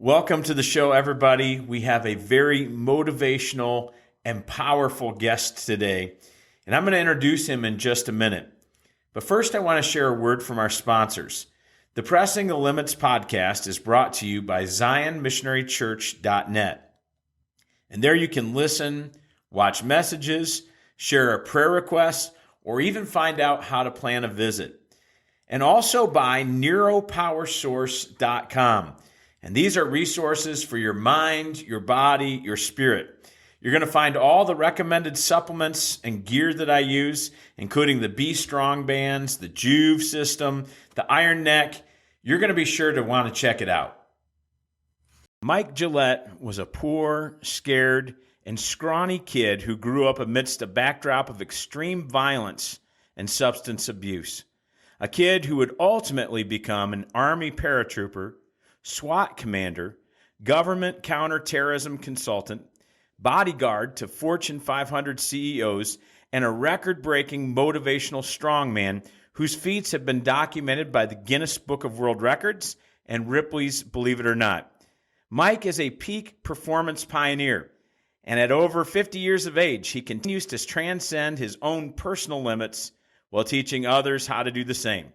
Welcome to the show, everybody. We have a very motivational and powerful guest today, and I'm going to introduce him in just a minute. But first, I want to share a word from our sponsors. The Pressing the Limits podcast is brought to you by ZionMissionaryChurch.net. And there you can listen, watch messages, share a prayer request, or even find out how to plan a visit. And also by NeuroPowerSource.com. And these are resources for your mind, your body, your spirit. You're going to find all the recommended supplements and gear that I use, including the B Strong bands, the Juve system, the Iron Neck. You're going to be sure to want to check it out. Mike Gillette was a poor, scared, and scrawny kid who grew up amidst a backdrop of extreme violence and substance abuse. A kid who would ultimately become an Army paratrooper, SWAT commander, government counter-terrorism consultant, bodyguard to Fortune 500 CEOs, and a record-breaking motivational strongman whose feats have been documented by the Guinness Book of World Records and Ripley's Believe It or Not. Mike is a peak performance pioneer, and at over 50 years of age, he continues to transcend his own personal limits while teaching others how to do the same.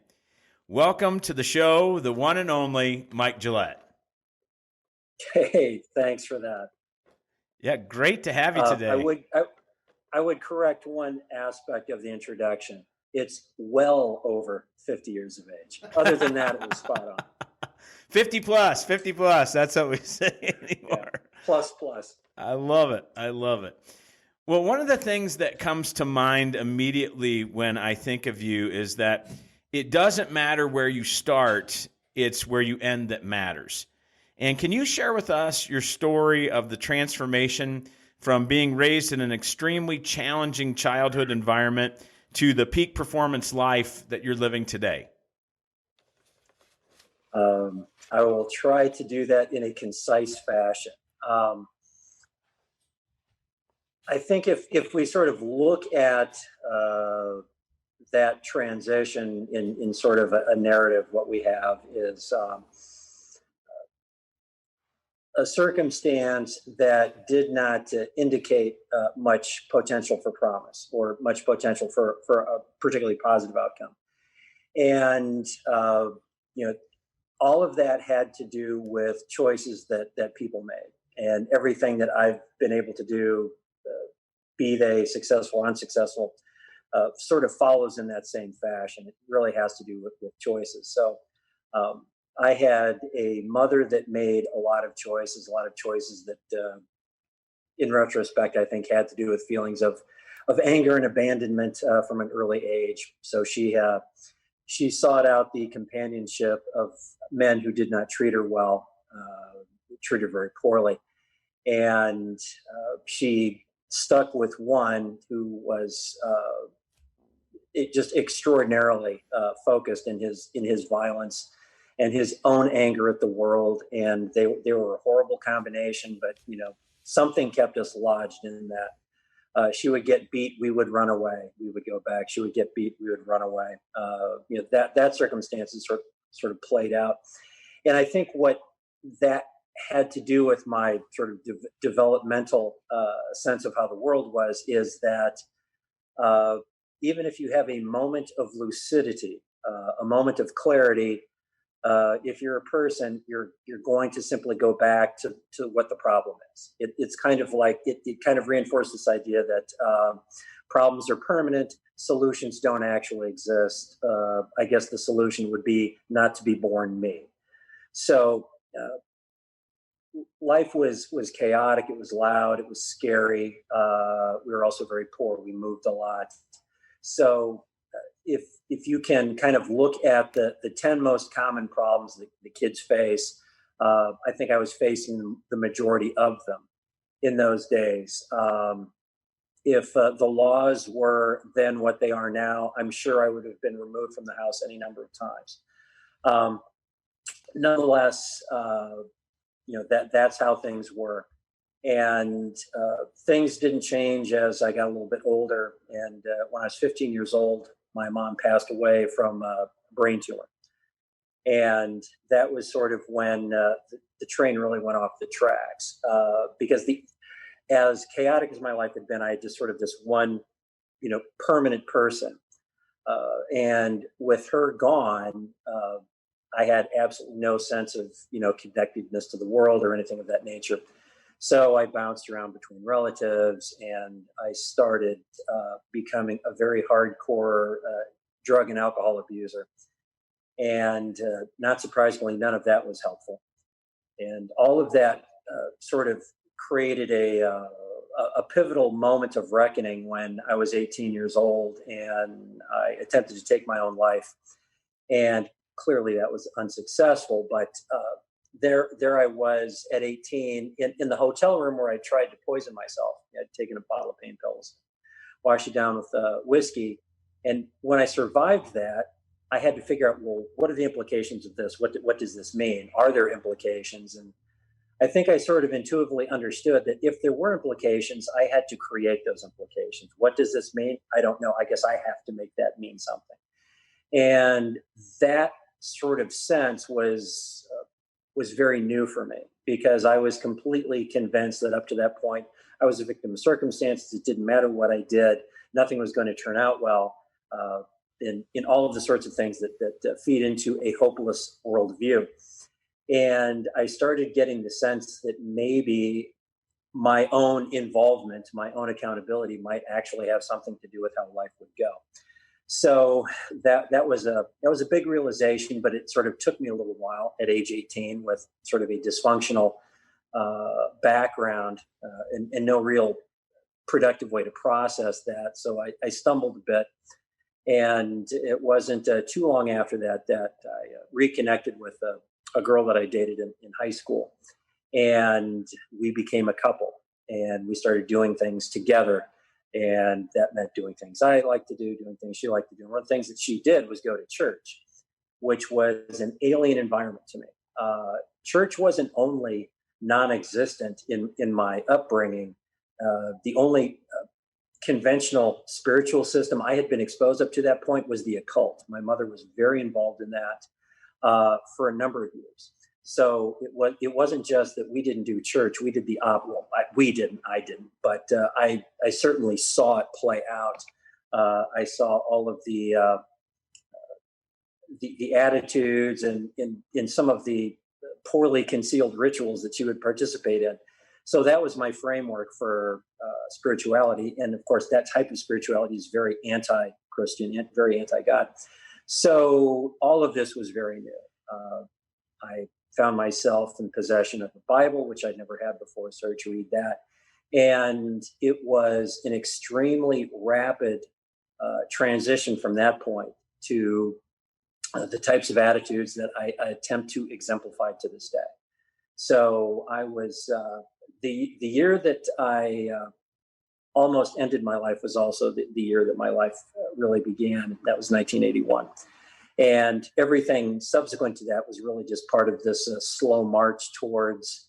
Welcome to the show, the one and only Mike Gillette. Hey, thanks for that. Yeah, great to have you today. I would correct one aspect of the introduction. It's well over 50 years of age. Other than that, it was spot on. 50 plus. That's what we say anymore. Yeah. Plus. I love it. Well, one of the things that comes to mind immediately when I think of you is that it doesn't matter where you start, it's where you end that matters. And can you share with us your story of the transformation from being raised in an extremely challenging childhood environment to the peak performance life that you're living today? I will try to do that in a concise fashion. I think if we sort of look at that transition in sort of a narrative, what we have is a circumstance that did not indicate much potential for promise or much potential for a particularly positive outcome. And, all of that had to do with choices that people made. And everything that I've been able to do, be they successful or unsuccessful, sort of follows in that same fashion. It really has to do with choices. So I had a mother that made a lot of choices that, in retrospect, I think had to do with feelings of anger and abandonment from an early age. So she sought out the companionship of men who did not treat her well, treated her very poorly. And she stuck with one who was just extraordinarily focused in his violence and his own anger at the world. And they were a horrible combination, but something kept us lodged in that. She would get beat, we would run away, we would go back. She would get beat, we would run away. That circumstances sort of played out. And I think what that had to do with my sort of developmental sense of how the world was is that even if you have a moment of lucidity, a moment of clarity, if you're a person, you're going to simply go back to what the problem is. It's kind of like it kind of reinforced this idea that problems are permanent, solutions don't actually exist. I guess the solution would be not to be born me. So life was chaotic. It was loud. It was scary. We were also very poor. We moved a lot. So if you can kind of look at the 10 most common problems that the kids face, I think I was facing the majority of them in those days. If the laws were then what they are now, I'm sure I would have been removed from the house any number of times. Nonetheless, that's how things were. And things didn't change as I got a little bit older. And when I was 15 years old, my mom passed away from a brain tumor. And that was sort of when the train really went off the tracks, because as chaotic as my life had been, I had just sort of this one, permanent person. And with her gone, I had absolutely no sense of, connectedness to the world or anything of that nature. So I bounced around between relatives, and I started becoming a very hardcore drug and alcohol abuser. And not surprisingly, none of that was helpful. And all of that sort of created a pivotal moment of reckoning when I was 18 years old, and I attempted to take my own life. And clearly that was unsuccessful, but there I was at 18 in the hotel room where I tried to poison myself. I'd taken a bottle of pain pills, washed it down with whiskey. And when I survived that, I had to figure out, well, what are the implications of this? What does this mean? Are there implications? And I think I sort of intuitively understood that if there were implications, I had to create those implications. What does this mean? I don't know. I guess I have to make that mean something. And that sort of sense was very new for me, because I was completely convinced that up to that point, I was a victim of circumstances. It didn't matter what I did. Nothing was going to turn out well. In all of the sorts of things that feed into a hopeless worldview. And I started getting the sense that maybe my own involvement, my own accountability might actually have something to do with how life would go. So that was a big realization, but it sort of took me a little while at age 18 with sort of a dysfunctional background and no real productive way to process that. So I stumbled a bit. And it wasn't too long after that I reconnected with a girl that I dated in high school. And we became a couple, and we started doing things together. And that meant doing things I like to do, doing things she liked to do. One of the things that she did was go to church, which was an alien environment to me. Church wasn't only non-existent in my upbringing. The only conventional spiritual system I had been exposed up to that point was the occult. My mother was very involved in that for a number of years. So it wasn't just that we didn't do church; we did the opposite. Well, I didn't, but I certainly saw it play out. I saw all of the attitudes and in some of the poorly concealed rituals that she would participate in. So that was my framework for spirituality. And of course, that type of spirituality is very anti-Christian and very anti-God. So all of this was very new. I found myself in possession of a Bible, which I'd never had before, started to read that. And it was an extremely rapid transition from that point to the types of attitudes that I attempt to exemplify to this day. So I was... The year that I almost ended my life was also the year that my life really began. That was 1981. And everything subsequent to that was really just part of this slow march towards,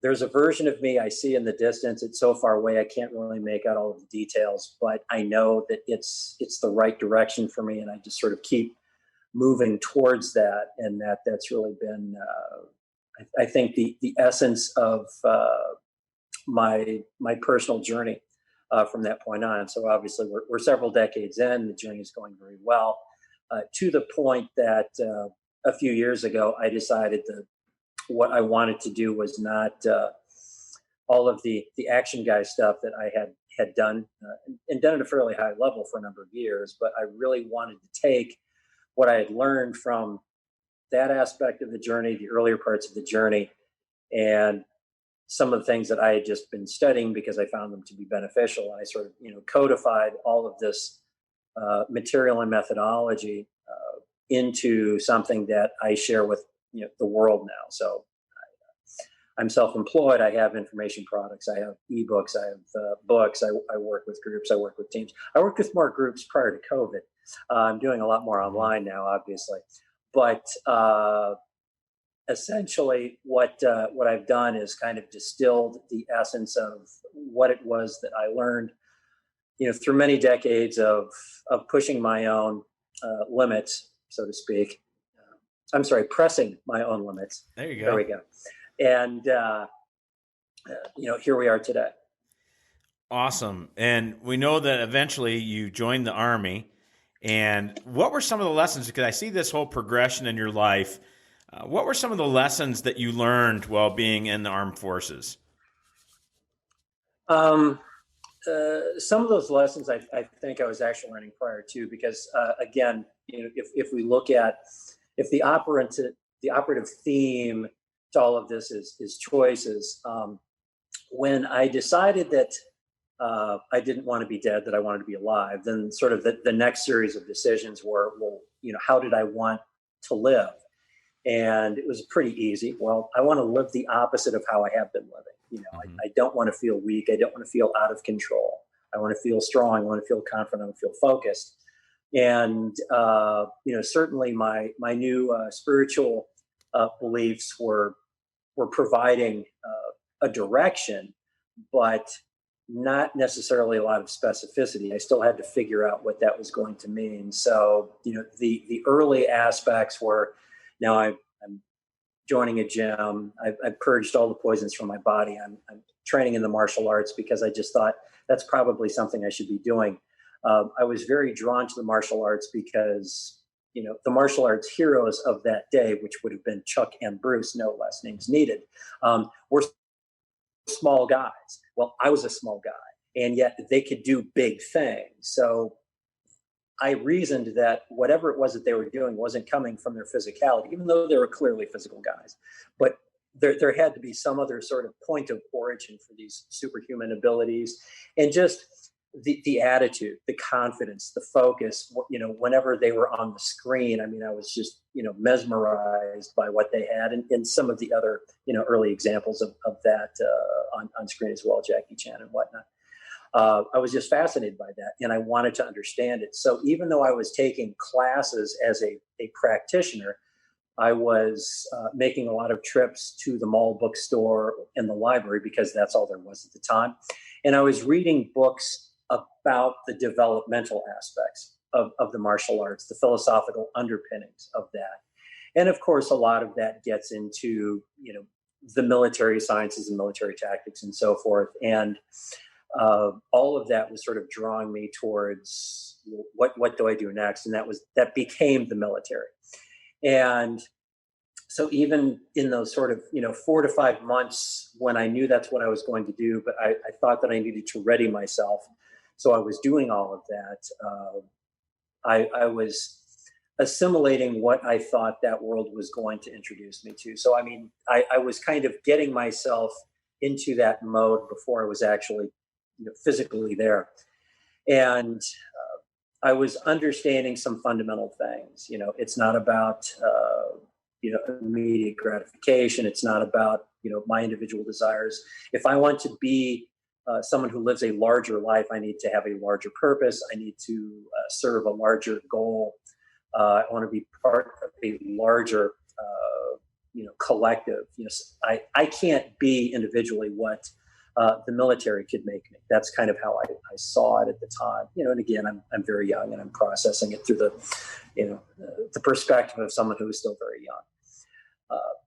there's a version of me I see in the distance. It's so far away, I can't really make out all of the details, but I know that it's the right direction for me. And I just sort of keep moving towards that. And that's really been, I think the essence of my personal journey from that point on. So obviously we're several decades in. The journey is going very well, to the point that a few years ago I decided that what I wanted to do was not all of the action guy stuff that I had done and done at a fairly high level for a number of years, but I really wanted to take what I had learned from that aspect of the journey, the earlier parts of the journey, and some of the things that I had just been studying because I found them to be beneficial. And I sort of, codified all of this material and methodology into something that I share with the world now. So I'm self-employed. I have information products. I have ebooks. I have books. I work with groups. I work with teams. I worked with more groups prior to COVID. I'm doing a lot more online now, obviously. But essentially, what I've done is kind of distilled the essence of what it was that I learned, through many decades of pushing my own limits, so to speak, I'm sorry, pressing my own limits. There you There go. we go. And, here we are today. Awesome. And we know that eventually you joined the Army. And what were some of the lessons? Because I see this whole progression in your life. What were some of the lessons that you learned while being in the armed forces? Um, some of those lessons I think I was actually learning prior to, because again, if we look at, if the operative theme to all of this is choices. When I decided that I didn't want to be dead, that I wanted to be alive, then sort of the next series of decisions were, well, how did I want to live? And it was pretty easy. Well, I want to live the opposite of how I have been living. Mm-hmm. I don't want to feel weak. I don't want to feel out of control. I want to feel strong. I want to feel confident. I want to feel focused. And certainly my new spiritual beliefs were providing a direction, but not necessarily a lot of specificity. I still had to figure out what that was going to mean. So, the early aspects were, now I'm joining a gym. I've purged all the poisons from my body. I'm training in the martial arts because I just thought that's probably something I should be doing. I was very drawn to the martial arts because, the martial arts heroes of that day, which would have been Chuck and Bruce, no less names needed, were small guys. Well, I was a small guy, and yet they could do big things. So I reasoned that whatever it was that they were doing wasn't coming from their physicality, even though they were clearly physical guys. But there had to be some other sort of point of origin for these superhuman abilities, and just the attitude, the confidence, the focus. Whenever they were on the screen, I mean, I was just mesmerized by what they had, and some of the other early examples of that on screen as well, Jackie Chan and whatnot. I was just fascinated by that, and I wanted to understand it. So even though I was taking classes as a practitioner, I was making a lot of trips to the mall bookstore and the library because that's all there was at the time. And I was reading books about the developmental aspects of the martial arts, the philosophical underpinnings of that. And of course, a lot of that gets into, the military sciences and military tactics and so forth. And all of that was sort of drawing me towards what do I do next? And that became the military. And so even in those sort of 4 to 5 months when I knew that's what I was going to do, but I thought that I needed to ready myself. So I was doing all of that. I was assimilating what I thought that world was going to introduce me to. So I mean, I was kind of getting myself into that mode before I was actually physically there. And I was understanding some fundamental things. It's not about immediate gratification. It's not about my individual desires. If I want to be someone who lives a larger life, I need to have a larger purpose. I need to serve a larger goal. I want to be part of a larger collective. I can't be individually what the military could make me. That's kind of how I saw it at the time. And again, I'm very young and I'm processing it through the perspective of someone who is still very young.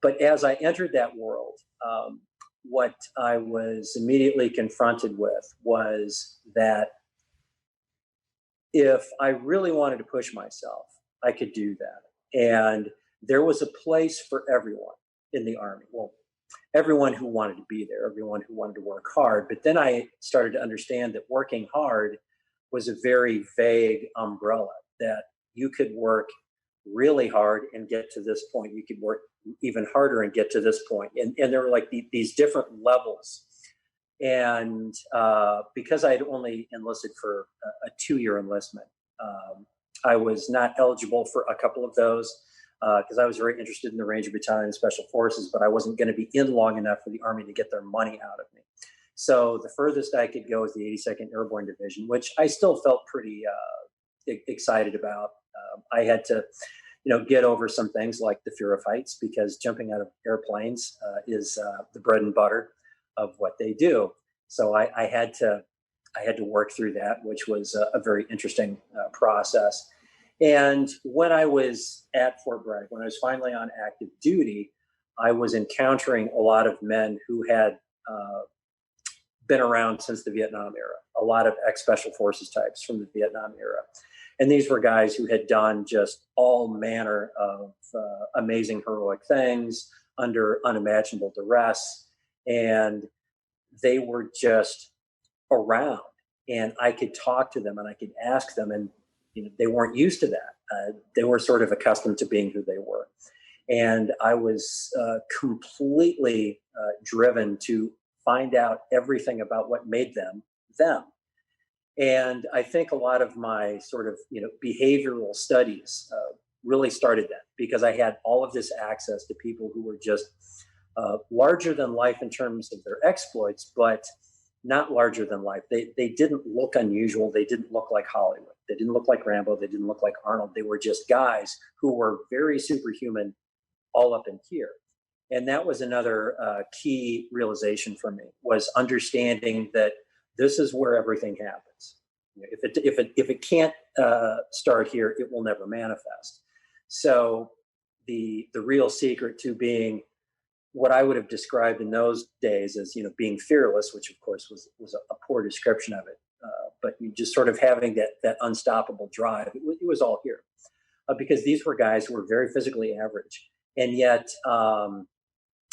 But as I entered that world, what I was immediately confronted with was that if I really wanted to push myself, I could do that. And there was a place for everyone in the Army. Well, everyone who wanted to be there, everyone who wanted to work hard. But then I started to understand that working hard was a very vague umbrella, that you could work really hard and get to this point. You could work even harder and get to this point. And there were like these different levels. And because I had only enlisted for a 2-year enlistment, I was not eligible for a couple of those because I was very interested in the Ranger Battalion and Special Forces, but I wasn't going to be in long enough for the Army to get their money out of me. So the furthest I could go was the 82nd Airborne Division, which I still felt pretty excited about. I had to, get over some things like the fear of heights, because jumping out of airplanes is the bread and butter of what they do. So I had to work through that, which was a very interesting process. And when I was at Fort Bragg, when I was finally on active duty, I was encountering a lot of men who had been around since the Vietnam era, a lot of ex-special forces types from the Vietnam era. And these were guys who had done just all manner of amazing, heroic things under unimaginable duress. And they were just around. And I could talk to them and I could ask them, and they weren't used to that. They were sort of accustomed to being who they were. And I was completely driven to find out everything about what made them them. And I think a lot of my sort of behavioral studies really started then, because I had all of this access to people who were just larger than life in terms of their exploits, but not larger than life. They didn't look unusual. They didn't look like Hollywood. They didn't look like Rambo. They didn't look like Arnold. They were just guys who were very superhuman all up in here. And that was another key realization for me, was understanding that this is where everything happens. If it can't start here, it will never manifest. So the real secret to being what I would have described in those days as being fearless, which of course was a poor description of it, but you just sort of having that unstoppable drive. It was all here, because these were guys who were very physically average, and yet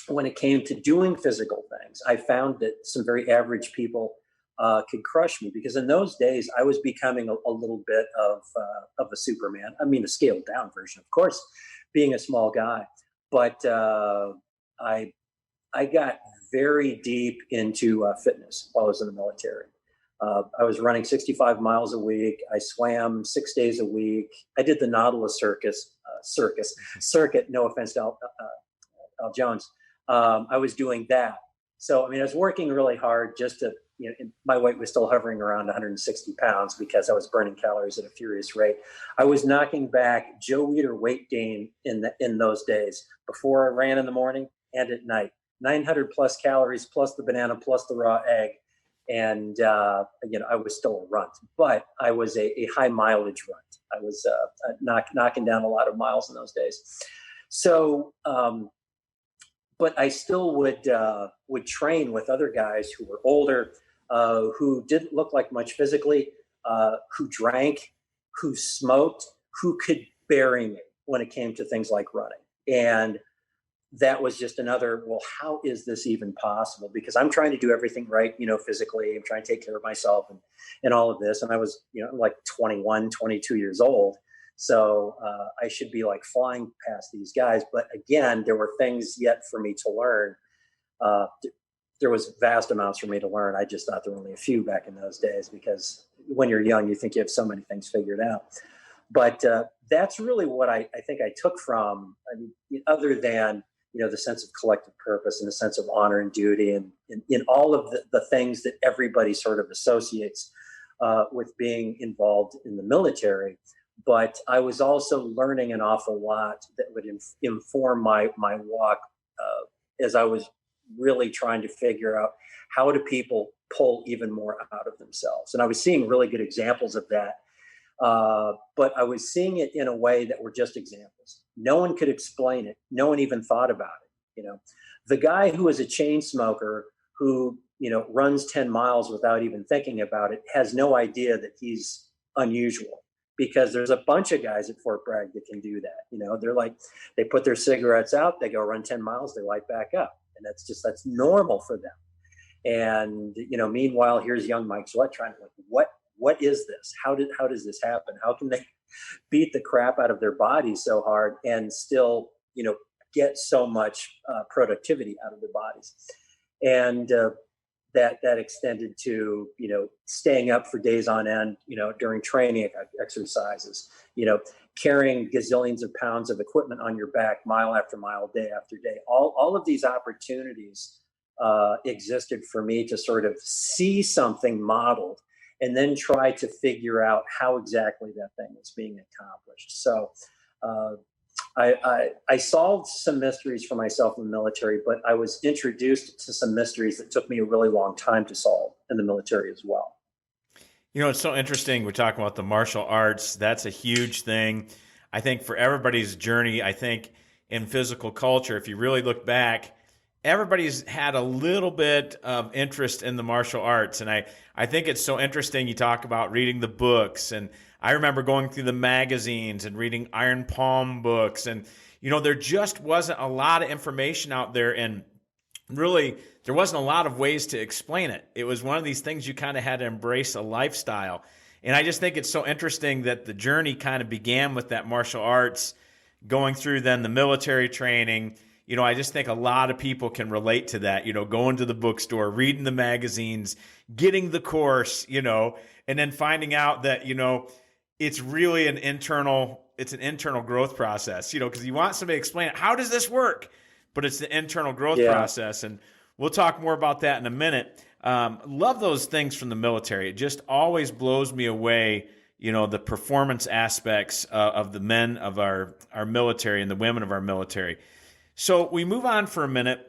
when it came to doing physical things, I found that some very average people could crush me, because in those days I was becoming a little bit of a Superman. I mean, a scaled down version, of course, being a small guy, but I got very deep into fitness while I was in the military. I was running 65 miles a week. I swam 6 days a week. I did the Nautilus circuit. No offense to Al Jones. I was doing that. So, I mean, I was working really hard just to, my weight was still hovering around 160 pounds because I was burning calories at a furious rate. I was knocking back Joe Weider weight gain in those days, before I ran in the morning and at night. 900 plus calories, plus the banana, plus the raw egg. And, I was still a runt, but I was a high mileage runt. I was knocking down a lot of miles in those days. So, but I still would train with other guys who were older, who didn't look like much physically, who drank, who smoked, who could bury me when it came to things like running. And that was just another, well, how is this even possible? Because I'm trying to do everything right, physically. I'm trying to take care of myself and all of this. And I was, like 21, 22 years old. So I should be like flying past these guys. But again, there were things yet for me to learn. There was vast amounts for me to learn. I just thought there were only a few back in those days, because when you're young, you think you have so many things figured out. But that's really what I think I took from, other than, the sense of collective purpose and the sense of honor and duty, and in all of the things that everybody sort of associates with being involved in the military. But I was also learning an awful lot that would inform my walk as I was really trying to figure out, how do people pull even more out of themselves? And I was seeing really good examples of that. But I was seeing it in a way that were just examples. No one could explain it. No one even thought about it. The guy who is a chain smoker, who, runs 10 miles without even thinking about it, has no idea that he's unusual, because there's a bunch of guys at Fort Bragg that can do that. They're like, they put their cigarettes out, they go run 10 miles, they light back up. And that's normal for them. And, meanwhile, here's young Mike Gillette trying to, what is this? How does this happen? How can they beat the crap out of their bodies so hard and still, get so much productivity out of their bodies? And that extended to, staying up for days on end, during training exercises, carrying gazillions of pounds of equipment on your back, mile after mile, day after day. All of these opportunities existed for me to sort of see something modeled, and then try to figure out how exactly that thing was being accomplished. So I solved some mysteries for myself in the military, but I was introduced to some mysteries that took me a really long time to solve in the military as well. You know, it's so interesting. We're talking about the martial arts. That's a huge thing. I think for everybody's journey, I think in physical culture, if you really look back, everybody's had a little bit of interest in the martial arts. And I think it's so interesting. You talk about reading the books. And I remember going through the magazines and reading Iron Palm books. And, you know, there just wasn't a lot of information out there. And really, there wasn't a lot of ways to explain it. It was one of these things you kind of had to embrace a lifestyle. And I just think it's so interesting that the journey kind of began with that martial arts, going through then the military training. You know, I just think a lot of people can relate to that, you know, going to the bookstore, reading the magazines, getting the course, you know, and then finding out that, you know, it's really it's an internal growth process, you know, because you want somebody to explain it. How does this work? But it's the internal growth process. And we'll talk more about that in a minute. Love those things from the military. It just always blows me away, you know, the performance aspects of the men of our military and the women of our military. So we move on for a minute.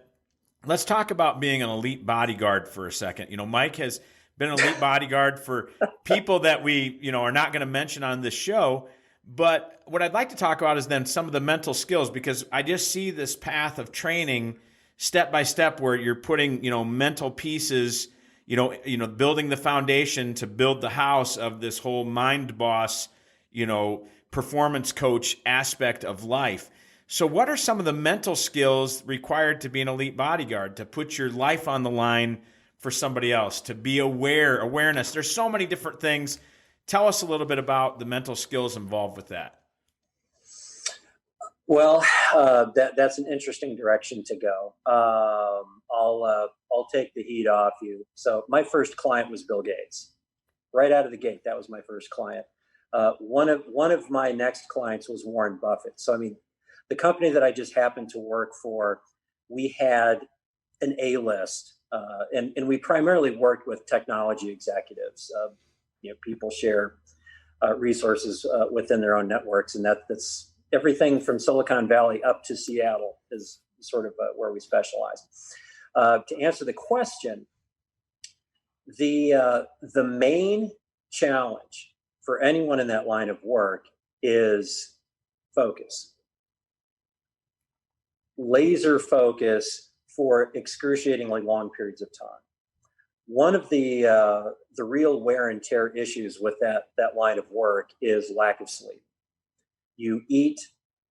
Let's talk about being an elite bodyguard for a second. You know, Mike has been an elite bodyguard for people that we, you know, are not going to mention on this show. But what I'd like to talk about is then some of the mental skills, because I just see this path of training step by step where you're putting, you know, mental pieces, you know, building the foundation to build the house of this whole mind boss, you know, performance coach aspect of life. So what are some of the mental skills required to be an elite bodyguard, to put your life on the line for somebody else, to be awareness? There's so many different things. Tell us a little bit about the mental skills involved with that. Well, that's an interesting direction to go. I'll take the heat off you. So my first client was Bill Gates. Right out of the gate, that was my first client. One of my next clients was Warren Buffett. So I mean, the company that I just happened to work for, we had an A-list, and we primarily worked with technology executives. You know, people share resources within their own networks, and that's everything from Silicon Valley up to Seattle is sort of where we specialize. To answer the question, the main challenge for anyone in that line of work is focus, laser focus for excruciatingly long periods of time. One of the real wear and tear issues with that line of work is lack of sleep. You eat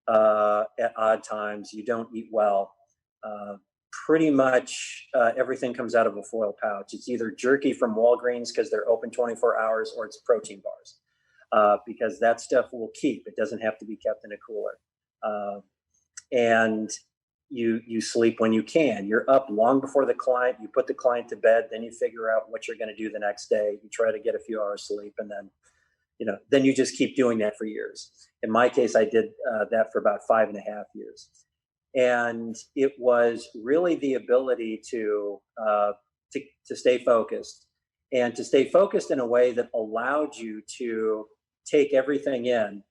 at odd times. You don't eat well. Pretty much everything comes out of a foil pouch. It's either jerky from Walgreens because they're open 24 hours, or it's protein bars because that stuff will keep. It doesn't have to be kept in a cooler. And you sleep when you can. You're up long before the client. You put the client to bed, then you figure out what you're going to do the next day. You try to get a few hours sleep, and then, you know, then you just keep doing that for years. In my case, I did that for about 5.5 years, and it was really the ability to stay focused, and to stay focused in a way that allowed you to take everything in,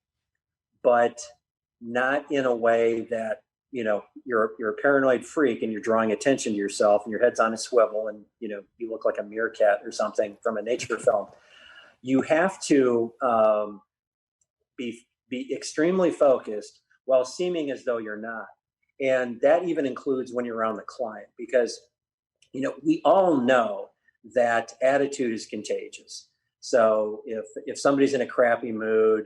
but not in a way that, you know, you're a paranoid freak and you're drawing attention to yourself and your head's on a swivel and, you know, you look like a meerkat or something from a nature film. You have to be extremely focused while seeming as though you're not. And that even includes when you're around the client, because, you know, we all know that attitude is contagious. So if somebody's in a crappy mood,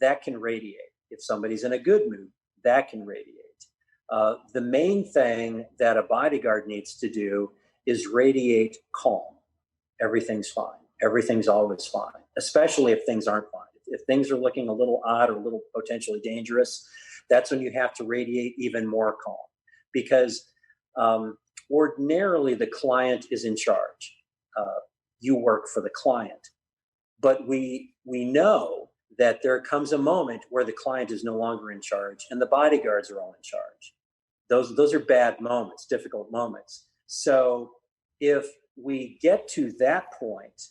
that can radiate. If somebody's in a good mood, that can radiate. The main thing that a bodyguard needs to do is radiate calm. Everything's fine. Everything's always fine, especially if things aren't fine. If things are looking a little odd or a little potentially dangerous, that's when you have to radiate even more calm, because ordinarily the client is in charge. You work for the client, but we know that there comes a moment where the client is no longer in charge and the bodyguards are all in charge. Those are bad moments, difficult moments. So if we get to that point,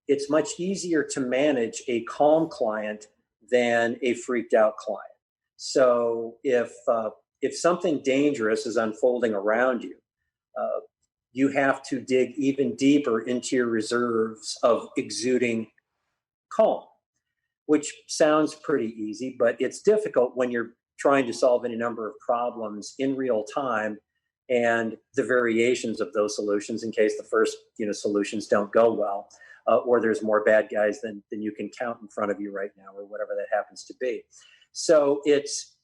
it's much easier to manage a calm client than a freaked out client. So if something dangerous is unfolding around you, you have to dig even deeper into your reserves of exuding calm, which sounds pretty easy, but it's difficult when you're trying to solve any number of problems in real time and the variations of those solutions in case the first solutions don't go well, or there's more bad guys than you can count in front of you right now, or whatever that happens to be. So it's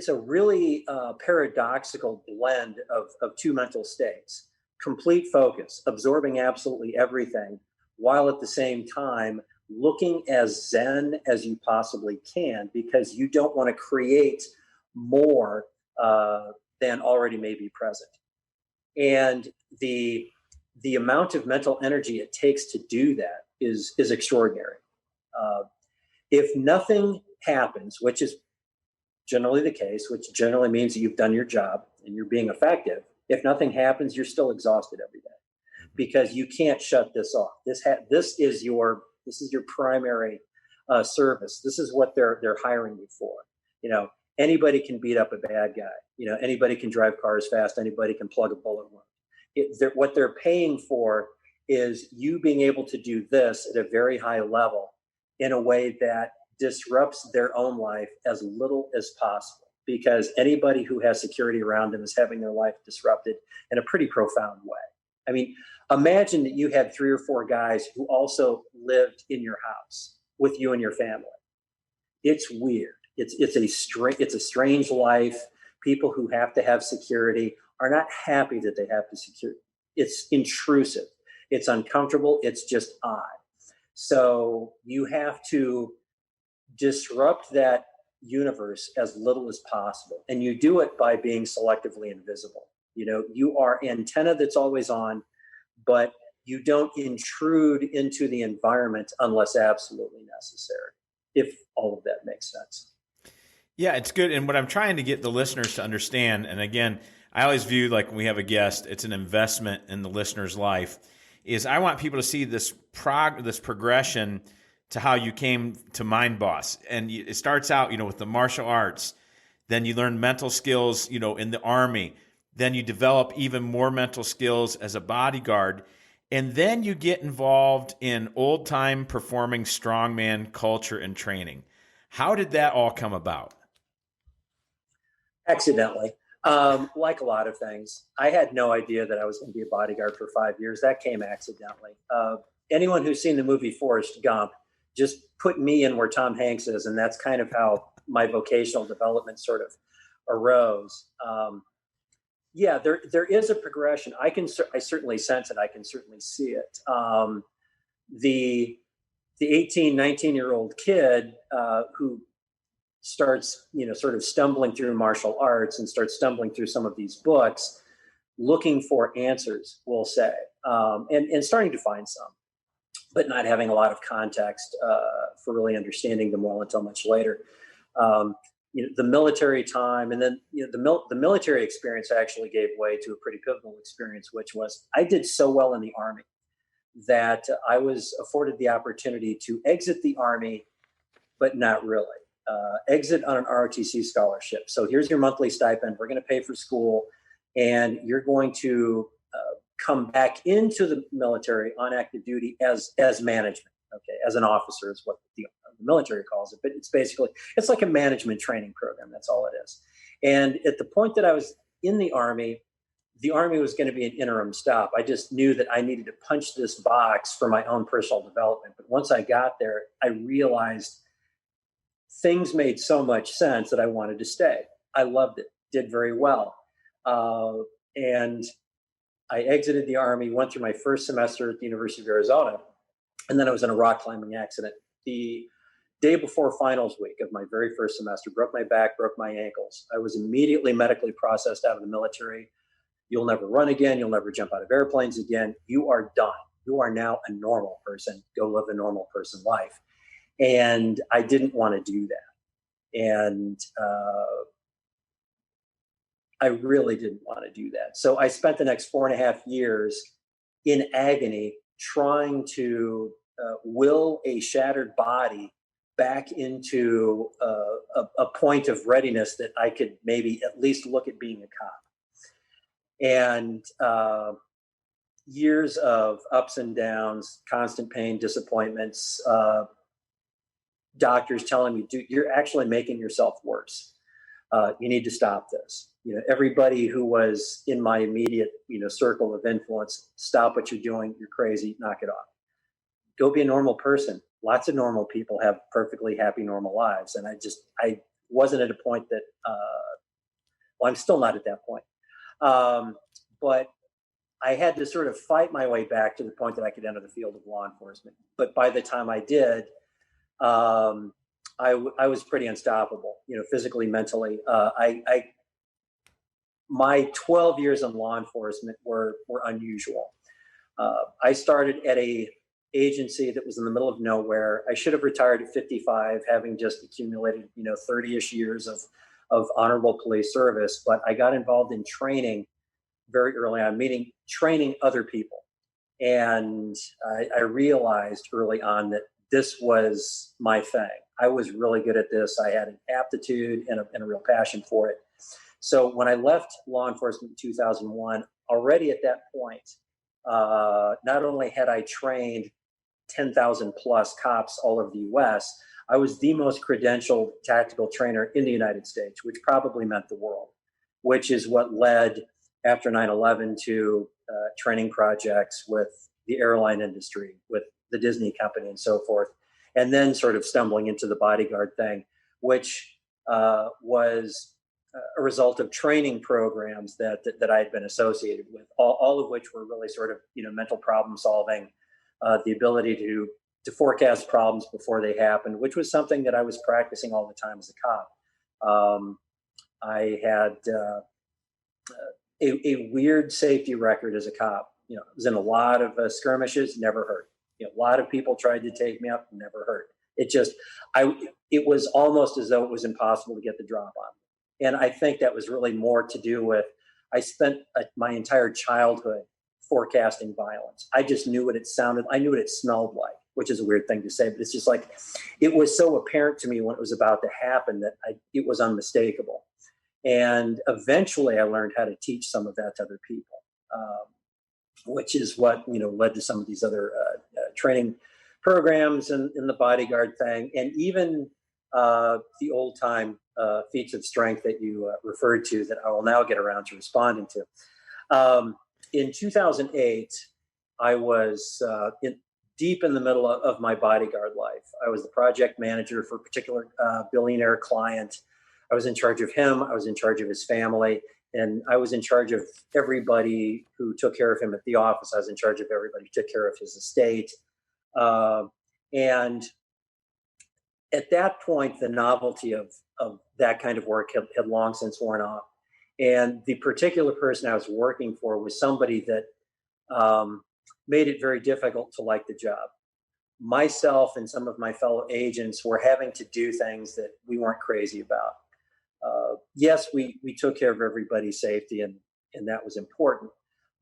a really paradoxical blend of two mental states: complete focus, absorbing absolutely everything, while at the same time looking as zen as you possibly can, because you don't want to create more than already may be present. And the amount of mental energy it takes to do that is extraordinary. If nothing happens, which is generally the case, which generally means that you've done your job and you're being effective, if nothing happens, you're still exhausted every day because you can't shut this off. This is your primary service. This is what they're hiring you for. Anybody can beat up a bad guy. Anybody can drive cars fast. Anybody can plug a bullet wound. What they're paying for is you being able to do this at a very high level in a way that disrupts their own life as little as possible, because anybody who has security around them is having their life disrupted in a pretty profound way. I mean, imagine that you had 3 or 4 guys who also lived in your house with you and your family. It's weird. It's a strange life. People who have to have security are not happy that they have to secure. It's intrusive. It's uncomfortable. It's just odd. So you have to disrupt that universe as little as possible. And you do it by being selectively invisible. You are antenna that's always on, but you don't intrude into the environment unless absolutely necessary, if all of that makes sense. Yeah, it's good. And what I'm trying to get the listeners to understand, and again, I always view, like, when we have a guest, it's an investment in the listener's life, is I want people to see this progression to how you came to Mind Boss. And it starts out, with the martial arts. Then you learn mental skills, in the Army. Then you develop even more mental skills as a bodyguard. And then you get involved in old-time performing strongman culture and training. How did that all come about? Accidentally. Like a lot of things, I had no idea that I was going to be a bodyguard for 5 years. That came accidentally. Anyone who's seen the movie Forrest Gump, just put me in where Tom Hanks is, and that's kind of how my vocational development sort of arose. Yeah, there is a progression. I certainly sense it. I can certainly see it. The 18, 19-year-old kid who starts, sort of stumbling through martial arts and starts stumbling through some of these books, looking for answers, we'll say, and starting to find some, but not having a lot of context for really understanding them well until much later. The military time, and then the military experience actually gave way to a pretty pivotal experience, which was I did so well in the Army that I was afforded the opportunity to exit the Army, but not really. Exit on an ROTC scholarship. So here's your monthly stipend. We're going to pay for school, and you're going to come back into the military on active duty as management. Okay, as an officer is what the military calls it, but it's like a management training program. That's all it is. And at the point that I was in the Army was going to be an interim stop. I just knew that I needed to punch this box for my own personal development. But once I got there, I realized things made so much sense that I wanted to stay. I loved it, did very well. And I exited the Army, went through my first semester at the University of Arizona, and then I was in a rock climbing accident. The day before finals week of my very first semester, broke my back, broke my ankles. I was immediately medically processed out of the military. You'll never run again. You'll never jump out of airplanes again. You are done. You are now a normal person. Go live a normal person life. And I didn't want to do that. And I really didn't want to do that. So I spent the next 4.5 years in agony trying to will a shattered body back into a point of readiness that I could maybe at least look at being a cop. And years of ups and downs, constant pain, disappointments, doctors telling me, dude, you're actually making yourself worse. You need to stop this. Everybody who was in my immediate, circle of influence, stop what you're doing. You're crazy. Knock it off. Go be a normal person. Lots of normal people have perfectly happy, normal lives. And I wasn't at a point that, well, I'm still not at that point. But I had to sort of fight my way back to the point that I could enter the field of law enforcement. But by the time I did, I was pretty unstoppable, physically, mentally. My 12 years in law enforcement were unusual. I started at a agency that was in the middle of nowhere. I should have retired at 55, having just accumulated, 30-ish years of honorable police service. But I got involved in training very early on, meaning training other people. And I realized early on that this was my thing. I was really good at this. I had an aptitude and a real passion for it. So when I left law enforcement in 2001, already at that point, not only had I trained 10,000 plus cops all over the US, I was the most credentialed tactical trainer in the United States, which probably meant the world, which is what led after 9/11 to training projects with the airline industry, with the Disney company and so forth. And then sort of stumbling into the bodyguard thing, which was a result of training programs that I had been associated with, all of which were really sort of, mental problem solving, the ability to forecast problems before they happened, which was something that I was practicing all the time as a cop. I had a weird safety record as a cop. I was in a lot of skirmishes, never hurt. A lot of people tried to take me up, never hurt. It was almost as though it was impossible to get the drop on me. And I think that was really more to do with, I spent my entire childhood forecasting violence. I just knew what it sounded, I knew what it smelled like, which is a weird thing to say, but it's just like, it was so apparent to me when it was about to happen that it was unmistakable. And eventually I learned how to teach some of that to other people, which is what, led to some of these other training programs and the bodyguard thing. And even the old time feats of strength that you referred to that I will now get around to responding to. In 2008, I was deep in the middle of my bodyguard life. I was the project manager for a particular billionaire client. I was in charge of him. I was in charge of his family. And I was in charge of everybody who took care of him at the office. I was in charge of everybody who took care of his estate. And at that point, the novelty of that kind of work had long since worn off. And the particular person I was working for was somebody that made it very difficult to like the job. Myself and some of my fellow agents were having to do things that we weren't crazy about. Yes, we took care of everybody's safety, and that was important.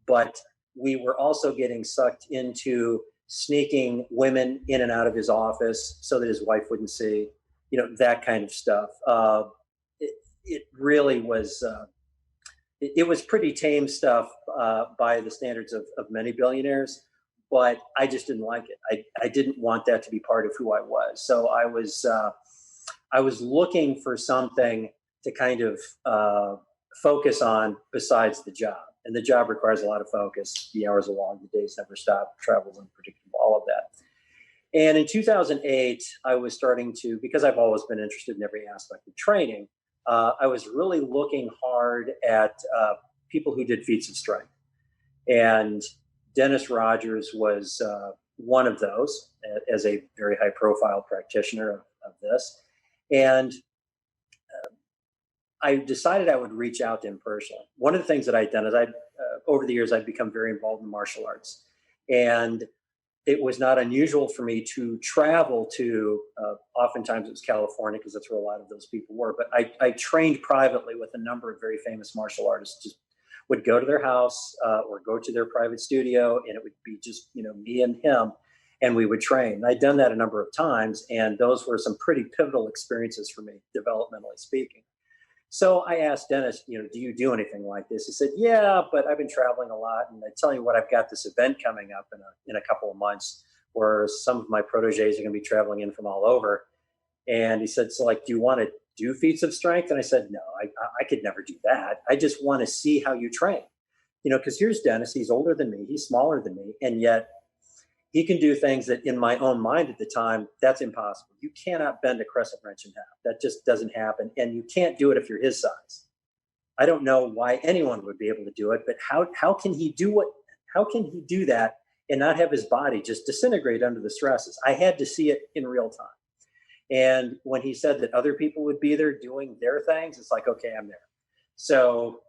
But we were also getting sucked into sneaking women in and out of his office so that his wife wouldn't see, that kind of stuff. It really was, it was pretty tame stuff by the standards of many billionaires, but I just didn't like it. I didn't want that to be part of who I was. So I was looking for something to kind of focus on besides the job. And the job requires a lot of focus. The hours are long, the days never stop, travel's unpredictable, all of that. And in 2008, I was starting to, because I've always been interested in every aspect of training, I was really looking hard at people who did feats of strength. And Dennis Rogers was one of those, as a very high profile practitioner of this. And I decided I would reach out to him personally. One of the things that I'd done is over the years, I'd become very involved in martial arts. And it was not unusual for me to travel to, oftentimes it was California, because that's where a lot of those people were. But I trained privately with a number of very famous martial artists. Just would go to their house or go to their private studio, and it would be just, me and him, and we would train. I'd done that a number of times, and those were some pretty pivotal experiences for me, developmentally speaking. So I asked Dennis, do you do anything like this? He said, yeah, but I've been traveling a lot. And I tell you what, I've got this event coming up in a couple of months where some of my proteges are going to be traveling in from all over. And he said, so like, do you want to do feats of strength? And I said, no, I could never do that. I just want to see how you train, because here's Dennis, he's older than me, he's smaller than me. And yet he can do things that in my own mind at the time, that's impossible. You cannot bend a crescent wrench in half. That just doesn't happen. And you can't do it if you're his size. I don't know why anyone would be able to do it, but how can he do that and not have his body just disintegrate under the stresses? I had to see it in real time. And when he said that other people would be there doing their things, it's like, okay, I'm there. So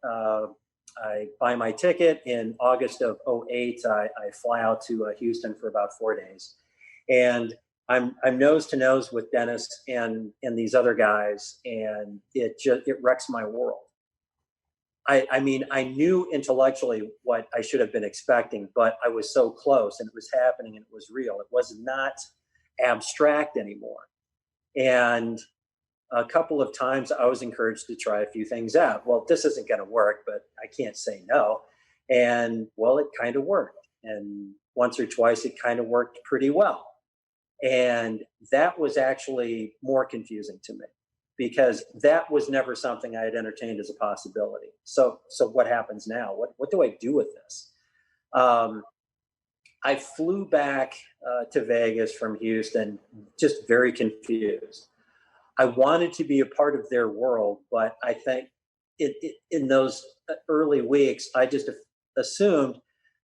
I buy my ticket in August of 2008. I fly out to Houston for about 4 days, and I'm nose to nose with Dennis and these other guys, and it wrecks my world. I mean, I knew intellectually what I should have been expecting, but I was so close, and it was happening, and it was real. It was not abstract anymore. And a couple of times I was encouraged to try a few things out. Well, this isn't going to work, but I can't say no. And well, it kind of worked. And once or twice, it kind of worked pretty well. And that was actually more confusing to me because that was never something I had entertained as a possibility. So what happens now? What do I do with this? I flew back to Vegas from Houston, just very confused. I wanted to be a part of their world, but I think in those early weeks, I just assumed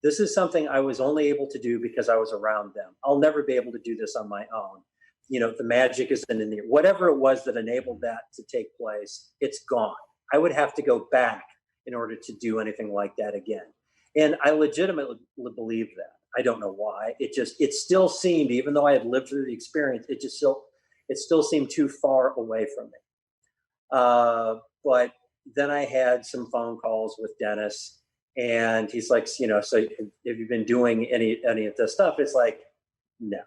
this is something I was only able to do because I was around them. I'll never be able to do this on my own. The magic isn't in there. Whatever it was that enabled that to take place, it's gone. I would have to go back in order to do anything like that again. And I legitimately believed that. I don't know why. It still seemed, even though I had lived through the experience, it still seemed too far away from me. But then I had some phone calls with Dennis, and he's like, so have you been doing any of this stuff? It's like, no.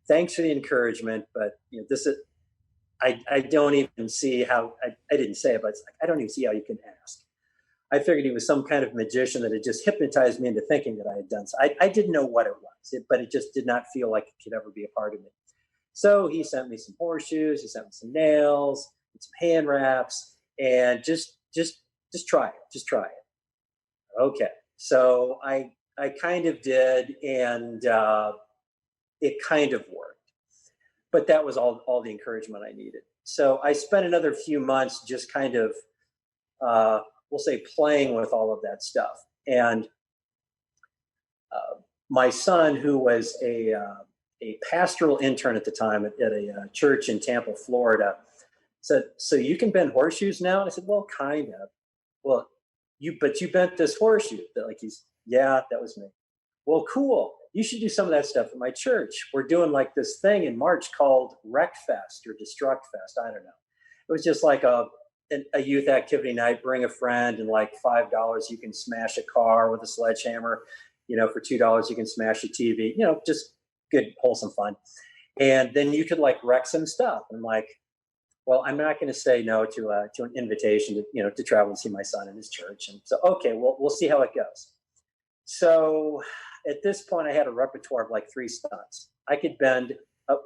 Thanks for the encouragement, but this is, I don't even see how, I didn't say it, but it's like, I don't even see how you can ask. I figured he was some kind of magician that had just hypnotized me into thinking that I had done so. I didn't know what it was, but it just did not feel like it could ever be a part of me. So he sent me some horseshoes, he sent me some nails, some hand wraps, and just try it. Just try it. Okay. So I kind of did, and it kind of worked. But that was all the encouragement I needed. So I spent another few months just kind of we'll say playing with all of that stuff. And my son, who was a pastoral intern at the time at a church in Tampa, Florida, said, so you can bend horseshoes now? And I said, well, kind of. Well, you bent this horseshoe. Yeah, that was me. Well, cool. You should do some of that stuff at my church. We're doing like this thing in March called Wreck Fest or Destruct Fest. I don't know. It was just like a youth activity night. Bring a friend, and like $5 you can smash a car with a sledgehammer. For $2 you can smash a TV. Just good, wholesome fun. And then you could like wreck some stuff. And like, well, I'm not going to say no to an invitation to travel and see my son in his church. And so, okay, well, we'll see how it goes. So at this point, I had a repertoire of like 3 stunts. I could bend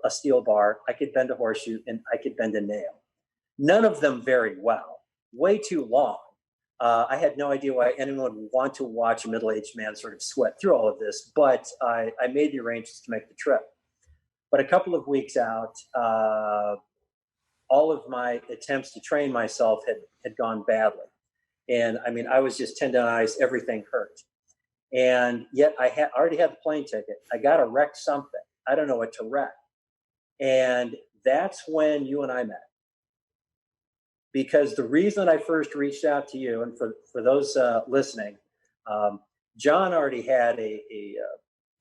a steel bar, I could bend a horseshoe, and I could bend a nail. None of them very well, way too long. I had no idea why anyone would want to watch a middle-aged man sort of sweat through all of this, but I made the arrangements to make the trip. But a couple of weeks out, all of my attempts to train myself had gone badly. And I was just tendonized, everything hurt. And yet I already had the plane ticket. I got to wreck something. I don't know what to wreck. And that's when you and I met. Because the reason I first reached out to you, and for those listening, John already had a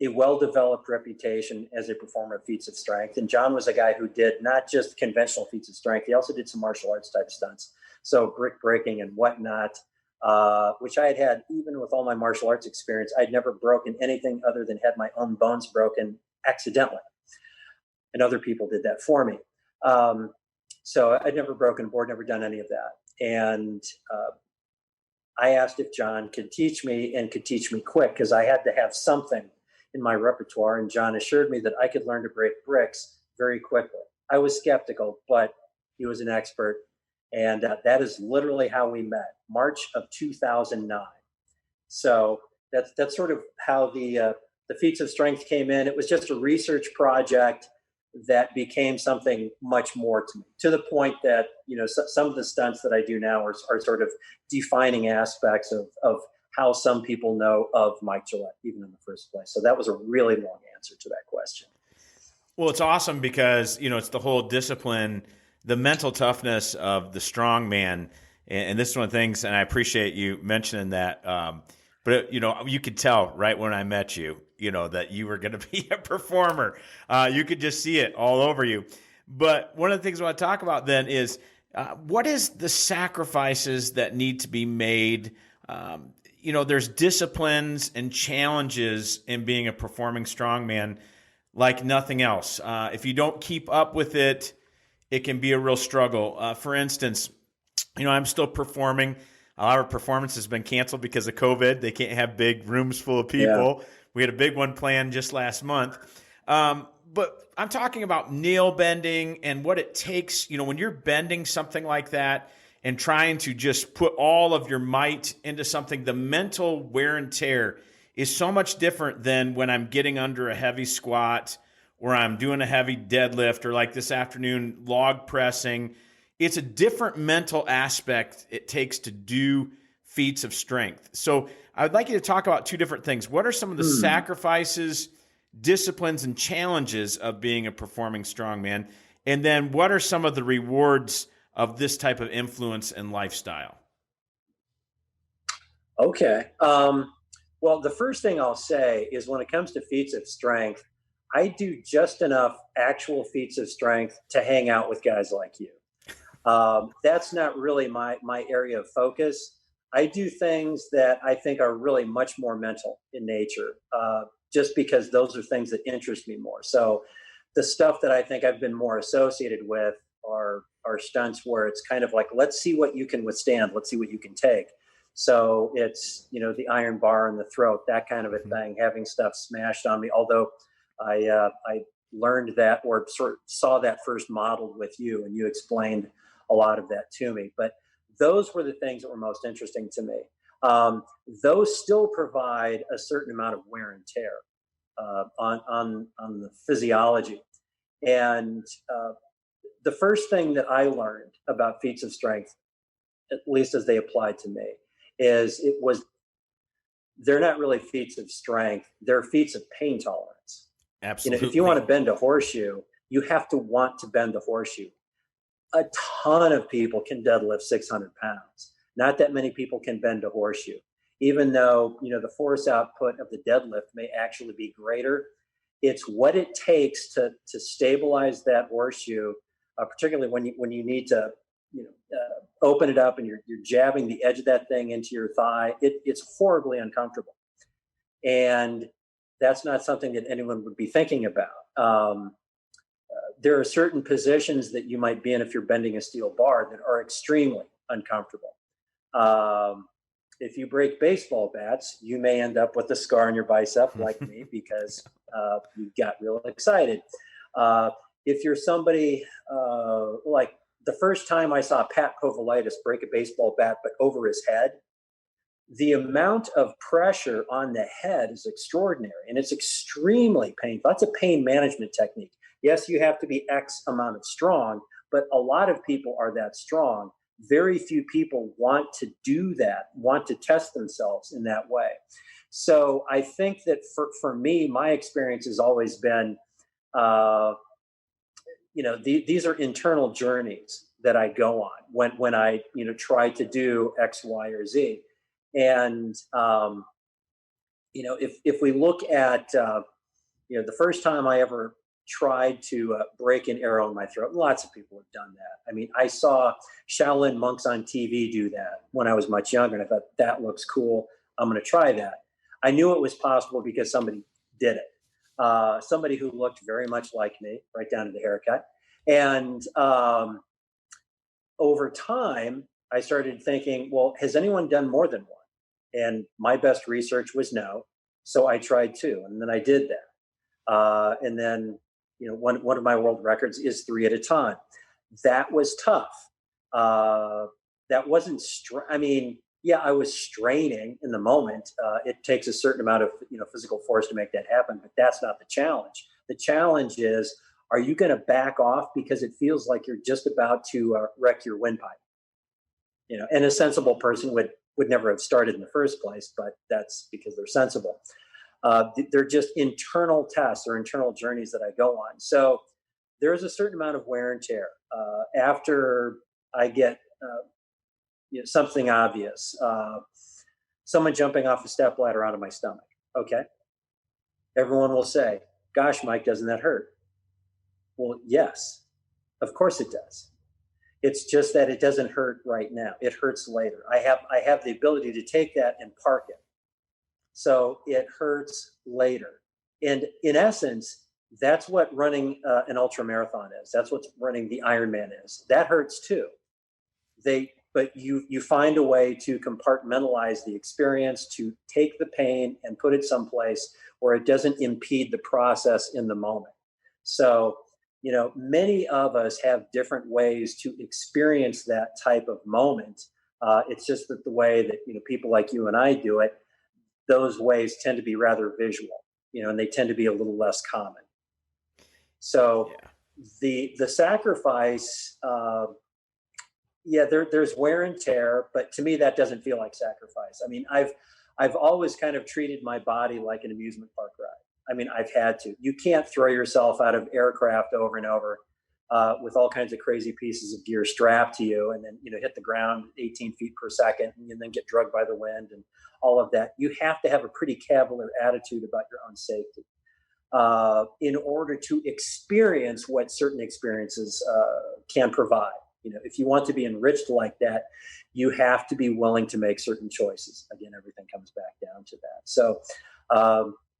well-developed reputation as a performer of feats of strength. And John was a guy who did not just conventional feats of strength, he also did some martial arts type stunts. So brick breaking and whatnot, which I had even with all my martial arts experience, I'd never broken anything other than had my own bones broken accidentally. And other people did that for me. So I'd never broken a board, never done any of that. And I asked if John could teach me and could teach me quick, because I had to have something in my repertoire. And John assured me that I could learn to break bricks very quickly. I was skeptical, but he was an expert. And that is literally how we met, March of 2009. So that's sort of how the feats of strength came in. It was just a research project that became something much more to me, to the point that, some of the stunts that I do now are sort of defining aspects of how some people know of Mike Gillette, even in the first place. So that was a really long answer to that question. Well, it's awesome because, it's the whole discipline, the mental toughness of the strongman. And this is one of the things, and I appreciate you mentioning that. But, you could tell right when I met you, that you were going to be a performer. You could just see it all over you. But one of the things I want to talk about then is what is the sacrifices that need to be made? There's disciplines and challenges in being a performing strongman like nothing else. If you don't keep up with it, it can be a real struggle. For instance, I'm still performing. A lot of performance has been canceled because of COVID. They can't have big rooms full of people. Yeah. We had a big one planned just last month. But I'm talking about nail bending and what it takes, when you're bending something like that and trying to just put all of your might into something, the mental wear and tear is so much different than when I'm getting under a heavy squat or I'm doing a heavy deadlift, or like this afternoon, log pressing. It's a different mental aspect it takes to do feats of strength. So I would like you to talk about two different things. What are some of the sacrifices, disciplines, and challenges of being a performing strongman? And then what are some of the rewards of this type of influence and lifestyle? Okay. Well, the first thing I'll say is when it comes to feats of strength, I do just enough actual feats of strength to hang out with guys like you. That's not really my area of focus. I do things that I think are really much more mental in nature, just because those are things that interest me more. So the stuff that I think I've been more associated with are stunts where it's kind of like, let's see what you can withstand. Let's see what you can take. So it's, the iron bar in the throat, that kind of a thing, having stuff smashed on me. Although I learned that, or sort of saw that first modeled with you, and you explained a lot of that to me. But those were the things that were most interesting to me. Those still provide a certain amount of wear and tear on the physiology. And the first thing that I learned about feats of strength, at least as they applied to me, is they're not really feats of strength. They're feats of pain tolerance. Absolutely. If you want to bend a horseshoe, you have to want to bend the horseshoe. A ton of people can deadlift 600 pounds. Not that many people can bend a horseshoe. Even though, the force output of the deadlift may actually be greater, it's what it takes to stabilize that horseshoe, particularly when you need to, open it up and you're jabbing the edge of that thing into your thigh. It's horribly uncomfortable. And that's not something that anyone would be thinking about. There are certain positions that you might be in if you're bending a steel bar that are extremely uncomfortable. If you break baseball bats, you may end up with a scar on your bicep like me, because you got real excited. If you're somebody like the first time I saw Pat Kovalitis break a baseball bat, but over his head, the amount of pressure on the head is extraordinary, and it's extremely painful. That's a pain management technique. Yes, you have to be X amount of strong, but a lot of people are that strong. Very few people want to do that, want to test themselves in that way. So I think that for me, my experience has always been, these are internal journeys that I go on when I, try to do X, Y, or Z. And, if we look at, the first time I ever tried to break an arrow in my throat, lots of people have done that. I mean, I saw Shaolin monks on TV do that when I was much younger, and I thought, that looks cool. I'm going to try that. I knew it was possible because somebody did it. Somebody who looked very much like me, right down to the haircut. And over time, I started thinking, well, has anyone done more than one? And my best research was no. So I tried two, and then I did that. And then, one of my world records is 3 at a time. That was tough. That wasn't, I mean, yeah, I was straining in the moment. It takes a certain amount of, physical force to make that happen, but that's not the challenge. The challenge is, are you going to back off because it feels like you're just about to wreck your windpipe? And a sensible person would never have started in the first place, but that's because they're sensible. They're just internal tests or internal journeys that I go on. So there's a certain amount of wear and tear. After I get something obvious, someone jumping off a step ladder onto my stomach. Okay. Everyone will say, gosh, Mike, doesn't that hurt? Well, yes, of course it does. It's just that it doesn't hurt right now. It hurts later. I have the ability to take that and park it. So it hurts later. And in essence, that's what running an ultra marathon is. That's what running the Ironman is. That hurts too. But you find a way to compartmentalize the experience, to take the pain and put it someplace where it doesn't impede the process in the moment. So, many of us have different ways to experience that type of moment. It's just that the way that, people like you and I do it, those ways tend to be rather visual, and they tend to be a little less common. So the sacrifice, there's wear and tear, but to me, that doesn't feel like sacrifice. I mean, I've always kind of treated my body like an amusement park ride. I mean, I've had to. You can't throw yourself out of aircraft over and over with all kinds of crazy pieces of gear strapped to you, and then hit the ground 18 feet per second, and then get drugged by the wind and all of that. You have to have a pretty cavalier attitude about your own safety in order to experience what certain experiences can provide. If you want to be enriched like that, you have to be willing to make certain choices. Again, everything comes back down to that. So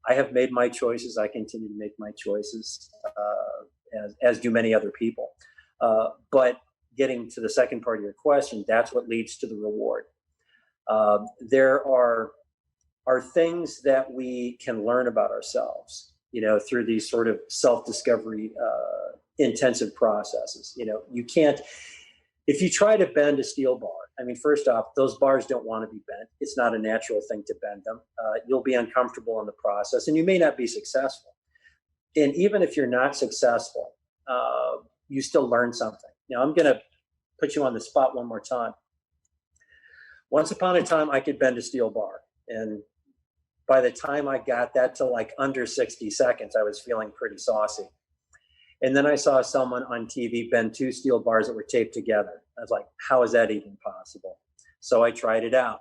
I have made my choices. I continue to make my choices, as do many other people. But getting to the second part of your question, that's what leads to the reward. There are things that we can learn about ourselves, through these sort of self-discovery intensive processes. You can't, if you try to bend a steel bar, I mean, first off, those bars don't want to be bent. It's not a natural thing to bend them. You'll be uncomfortable in the process, and you may not be successful. And even if you're not successful, you still learn something. Now, I'm going to put you on the spot one more time. Once upon a time, I could bend a steel bar. And by the time I got that to like under 60 seconds, I was feeling pretty saucy. And then I saw someone on TV bend 2 steel bars that were taped together. I was like, how is that even possible? So I tried it out.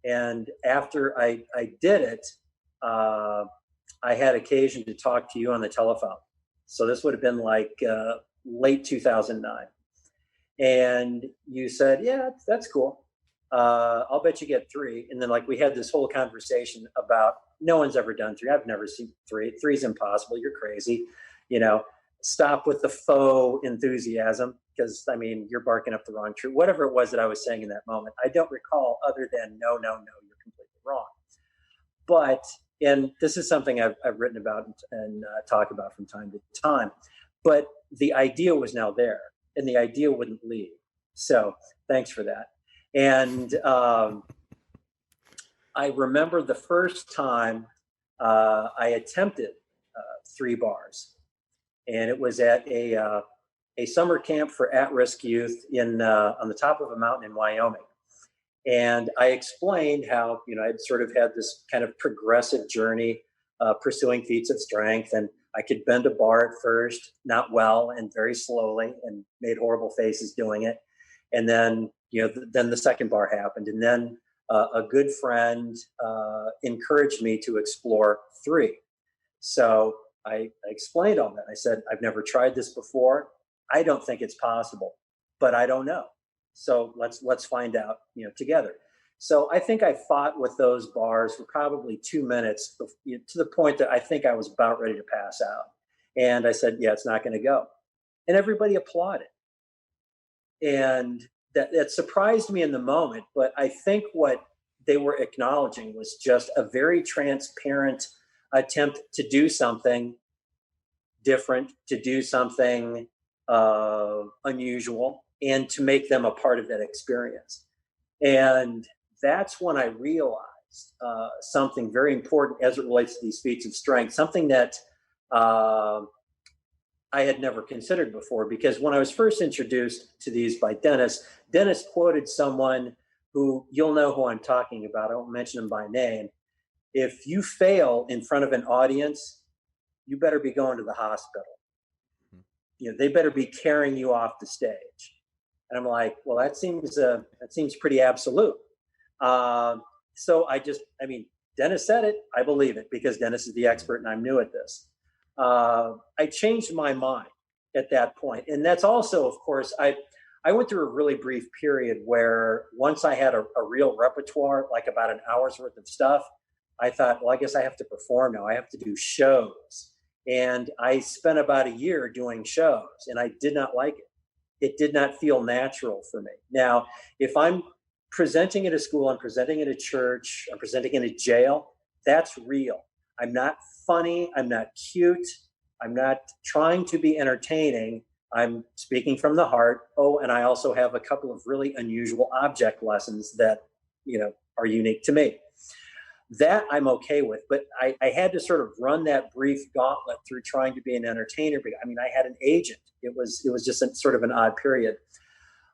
And after I did it, I had occasion to talk to you on the telephone. So this would have been like late 2009. And you said, yeah, that's cool. I'll bet you get 3. And then we had this whole conversation about no one's ever done 3. I've never seen 3. 3's impossible. You're crazy. Stop with the faux enthusiasm, because I mean, you're barking up the wrong tree. Whatever it was that I was saying in that moment, I don't recall other than no, you're completely wrong. But, and this is something I've written about and talk about from time to time, but the idea was now there, and the idea wouldn't leave. So thanks for that. And I remember the first time I attempted 3 bars, and it was at a summer camp for at-risk youth on the top of a mountain in Wyoming. And I explained how, I'd sort of had this kind of progressive journey pursuing feats of strength, and I could bend a bar at first, not well, and very slowly, and made horrible faces doing it. And then, then the second bar happened. And then a good friend encouraged me to explore 3. So I explained all that. I said, I've never tried this before. I don't think it's possible, but I don't know. So let's find out, together. So I think I fought with those bars for probably 2 minutes, to the point that I think I was about ready to pass out. And I said, yeah, it's not going to go. And everybody applauded. And that surprised me in the moment, but I think what they were acknowledging was just a very transparent attempt to do something different, to do something unusual, and to make them a part of that experience. And that's when I realized something very important as it relates to these feats of strength, something that I had never considered before. Because when I was first introduced to these by Dennis, Dennis quoted someone who, you'll know who I'm talking about. I won't mention him by name. If you fail in front of an audience, you better be going to the hospital. They better be carrying you off the stage. And I'm like, well, that seems pretty absolute. So Dennis said it. I believe it because Dennis is the expert and I'm new at this. I changed my mind at that point. And that's also, of course, I went through a really brief period where once I had a real repertoire, like about an hour's worth of stuff, I thought, well, I guess I have to perform now. I have to do shows. And I spent about a year doing shows and I did not like it. It did not feel natural for me. Now, if I'm presenting at a school, I'm presenting at a church, I'm presenting in a jail, that's real. I'm not funny. I'm not cute. I'm not trying to be entertaining. I'm speaking from the heart. Oh, and I also have a couple of really unusual object lessons that, are unique to me. That I'm okay with, but I had to sort of run that brief gauntlet through trying to be an entertainer. I had an agent. It was just sort of an odd period.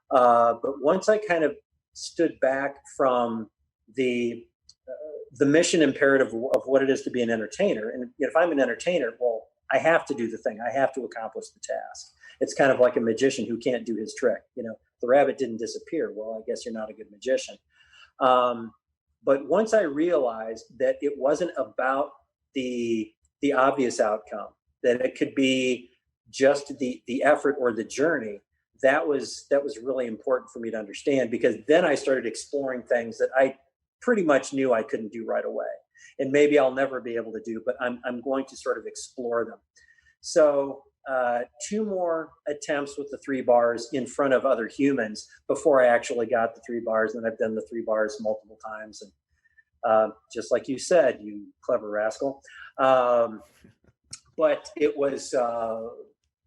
But once I kind of stood back from the mission imperative of what it is to be an entertainer, and if I'm an entertainer, well, I have to do the thing. I have to accomplish the task. It's kind of like a magician who can't do his trick. The rabbit didn't disappear. Well, I guess you're not a good magician. But once I realized that it wasn't about the obvious outcome, that it could be just the effort or the journey, that was really important for me to understand, because then I started exploring things that I pretty much knew I couldn't do right away. And maybe I'll never be able to do, but I'm going to sort of explore them. So 2 more attempts with the 3 bars in front of other humans before I actually got the 3 bars. And I've done the 3 bars multiple times. And just like you said, you clever rascal. But it was,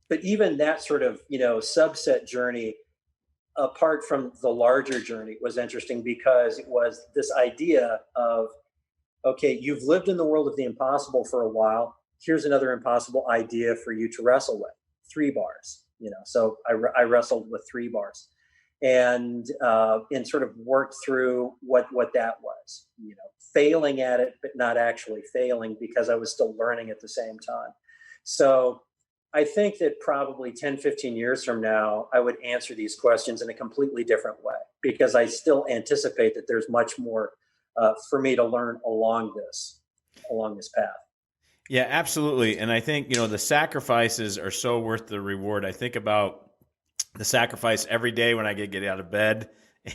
but even that sort of, subset journey, apart from the larger journey, was interesting because it was this idea of, okay, you've lived in the world of the impossible for a while. Here's another impossible idea for you to wrestle with. 3 bars, so I wrestled with 3 bars and sort of worked through what that was, failing at it, but not actually failing because I was still learning at the same time. So I think that probably 10, 15 years from now, I would answer these questions in a completely different way because I still anticipate that there's much more for me to learn along this path. Yeah, absolutely. And I think, the sacrifices are so worth the reward. I think about the sacrifice every day when I get out of bed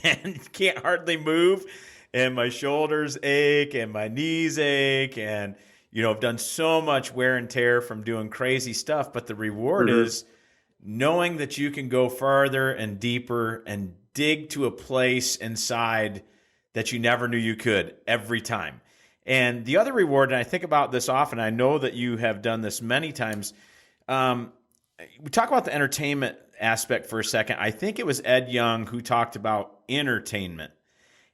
and can't hardly move and my shoulders ache and my knees ache. And, I've done so much wear and tear from doing crazy stuff. But the reward is knowing that you can go farther and deeper and dig to a place inside that you never knew you could every time. And the other reward, and I think about this often, I know that you have done this many times. We talk about the entertainment aspect for a second. I think it was Ed Young who talked about entertainment.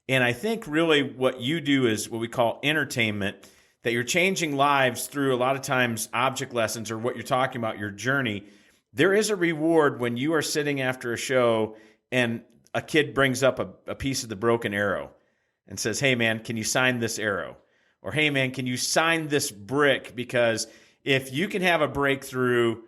And I think really what you do is what we call entertainment, that you're changing lives through a lot of times object lessons or what you're talking about, your journey. There is a reward when you are sitting after a show and a kid brings up a piece of the broken arrow and says, hey, man, can you sign this arrow? Or, hey, man, can you sign this brick? Because if you can have a breakthrough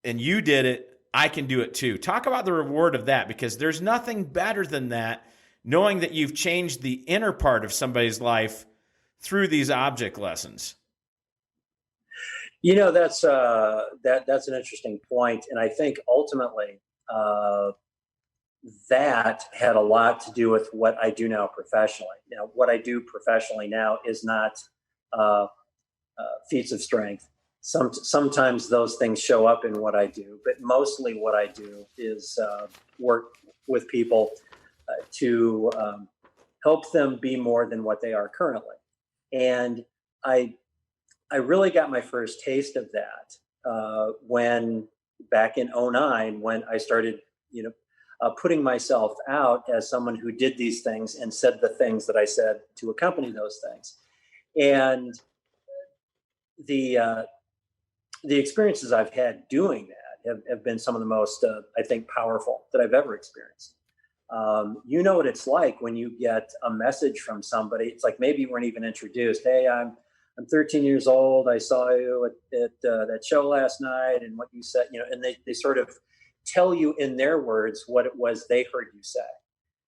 and you did it, I can do it too. Talk about the reward of that, because there's nothing better than that, knowing that you've changed the inner part of somebody's life through these object lessons. That's an interesting point. And I think ultimately that had a lot to do with what I do now professionally. What I do professionally now is not feats of strength. Sometimes those things show up in what I do, but mostly what I do is work with people to help them be more than what they are currently. And I I really got my first taste of that when back in '09, when I started, putting myself out as someone who did these things and said the things that I said to accompany those things. And the uh, the experiences I've had doing that have been some of the most, I think, powerful that I've ever experienced. You know what it's like when you get a message from somebody. It's like maybe you weren't even introduced. Hey, I'm 13 years old. I saw you at that show last night, and what you said, and they sort of tell you in their words what it was they heard you say,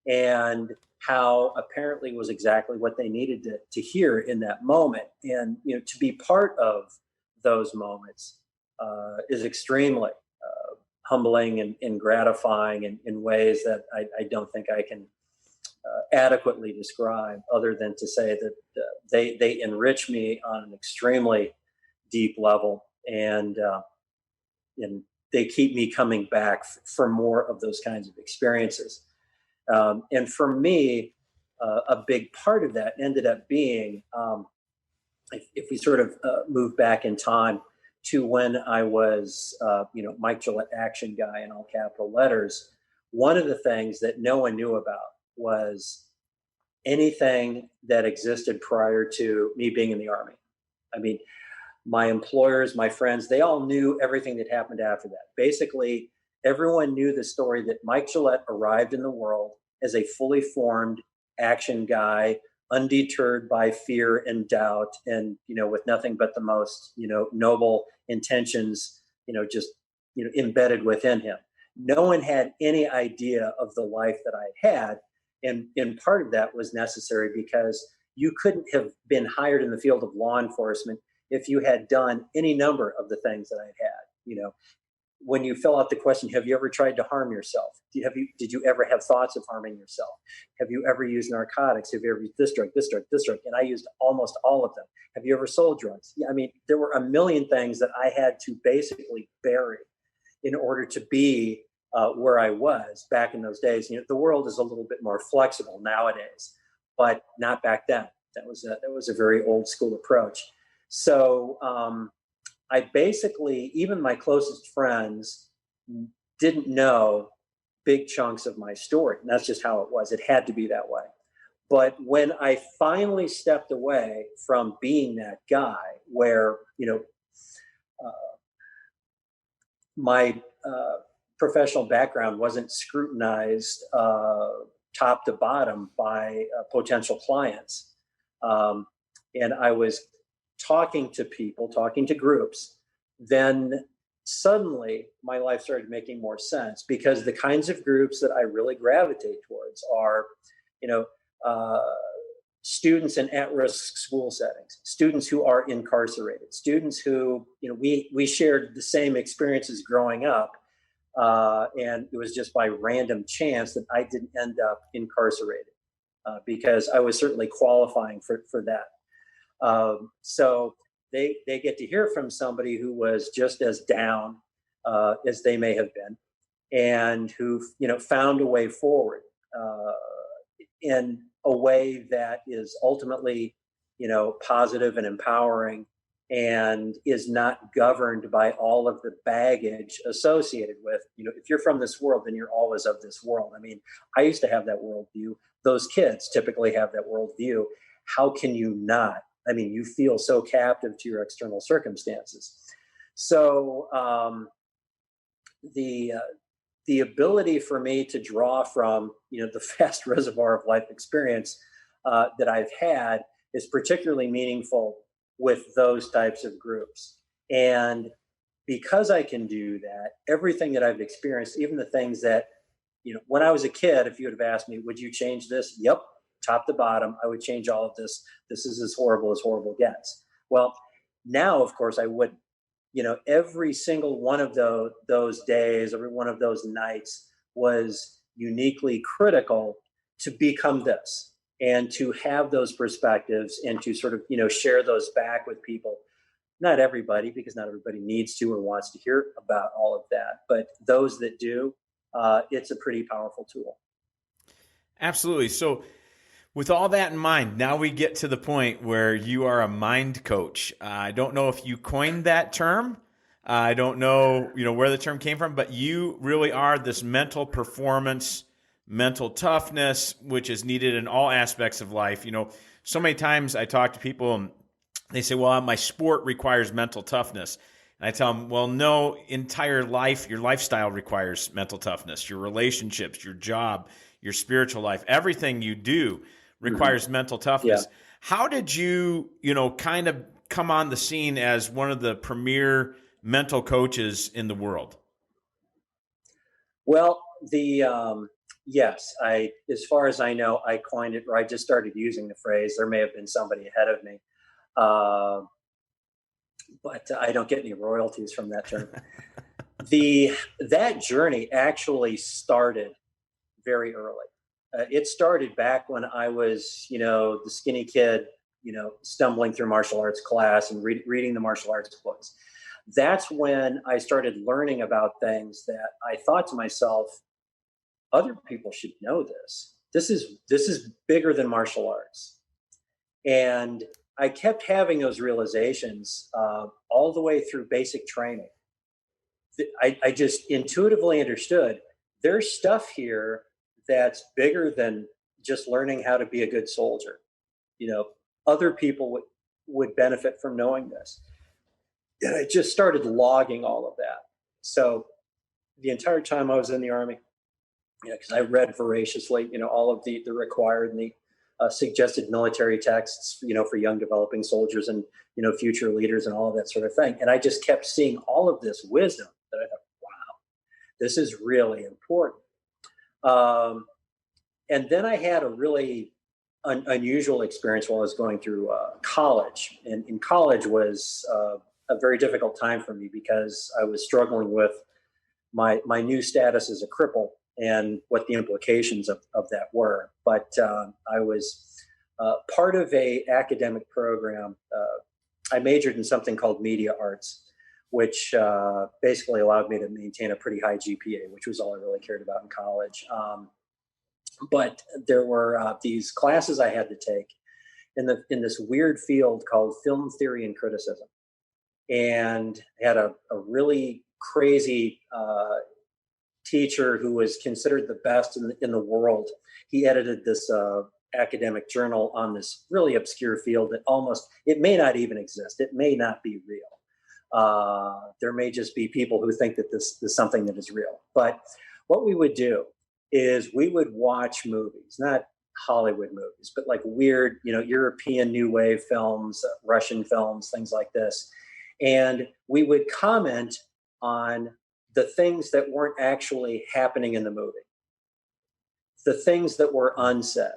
and how apparently was exactly what they needed to hear in that moment. And to be part of those moments is extremely humbling and gratifying in ways that I don't think I can adequately describe, other than to say that they enrich me on an extremely deep level, and they keep me coming back for more of those kinds of experiences. And for me, a big part of that ended up being, if we sort of move back in time to when I was, Mike Gillette action guy in all capital letters. One of the things that no one knew about was anything that existed prior to me being in the Army. I mean, my employers, my friends, they all knew everything that happened after that. Basically, everyone knew the story that Mike Gillette arrived in the world as a fully formed action guy, undeterred by fear and doubt, and with nothing but the most noble intentions, just embedded within him. No one had any idea of the life that I had, and part of that was necessary because you couldn't have been hired in the field of law enforcement if you had done any number of the things that I'd had. When you fill out the question, have you ever tried to harm yourself? Did you ever have thoughts of harming yourself? Have you ever used narcotics? Have you ever used this drug, this drug, this drug? And I used almost all of them. Have you ever sold drugs? Yeah, I mean, there were a million things that I had to basically bury in order to be where I was back in those days. The world is a little bit more flexible nowadays, but not back then. That was a very old school approach. So I basically, even my closest friends didn't know big chunks of my story. And that's just how it was. It had to be that way. But when I finally stepped away from being that guy, where, my professional background wasn't scrutinized top to bottom by potential clients, and I was talking to people, talking to groups, then suddenly my life started making more sense, because the kinds of groups that I really gravitate towards are, students in at-risk school settings, students who are incarcerated, students who, we shared the same experiences growing up, and it was just by random chance that I didn't end up incarcerated, because I was certainly qualifying for that. So they get to hear from somebody who was just as down as they may have been, and who found a way forward in a way that is ultimately positive and empowering, and is not governed by all of the baggage associated with, if you're from this world, then you're always of this world. I mean, I used to have that worldview. Those kids typically have that worldview. How can you not? I mean, you feel so captive to your external circumstances. So the ability for me to draw from the vast reservoir of life experience that I've had is particularly meaningful with those types of groups. And because I can do that, everything that I've experienced, even the things that when I was a kid, if you would have asked me, would you change this? Yep. Top to bottom, I would change all of this. This is as horrible gets. Well, now, of course, I would. Every single one of those days, every one of those nights was uniquely critical to become this, and to have those perspectives, and to sort of share those back with people. Not everybody, because not everybody needs to or wants to hear about all of that. But those that do, it's a pretty powerful tool. Absolutely. So, with all that in mind, now we get to the point where you are a mind coach. I don't know if you coined that term. I don't know, where the term came from, but you really are this mental performance, mental toughness, which is needed in all aspects of life. So many times I talk to people and they say, well, my sport requires mental toughness. And I tell them, well, no, entire life, your lifestyle requires mental toughness, your relationships, your job, your spiritual life, everything you do requires mental Yeah. toughness. How did you, kind of come on the scene as one of the premier mental coaches in the world? Well, yes, as far as I know, I coined it, or I just started using the phrase. There may have been somebody ahead of me, uh, but I don't get any royalties from that term. That journey actually started very early. It started back when I was, the skinny kid, stumbling through martial arts class and reading the martial arts books. That's when I started learning about things that I thought to myself, other people should know this. This is bigger than martial arts. And I kept having those realizations all the way through basic training. I just intuitively understood there's stuff here that's bigger than just learning how to be a good soldier. You know, other people would benefit from knowing this. And I just started logging all of that. So the entire time I was in the Army, because I read voraciously, all of the required and the suggested military texts, for young developing soldiers and, future leaders and all of that sort of thing. And I just kept seeing all of this wisdom that I thought, wow, this is really important. Um, and then I had a really unusual experience while I was going through college. And in college was a very difficult time for me because I was struggling with my new status as a cripple and what the implications of that were. But I was part of a academic program. I majored in something called media arts, which basically allowed me to maintain a pretty high GPA, which was all I really cared about in college. But there were these classes I had to take in this weird field called film theory and criticism, and had a really crazy teacher who was considered the best in the world. He edited this academic journal on this really obscure field that it may not even exist. It may not be real. There may just be people who think that this is something that is real. But what we would do is we would watch movies, not Hollywood movies, but like weird, European New Wave films, Russian films, things like this. And we would comment on the things that weren't actually happening in the movie, the things that were unsaid.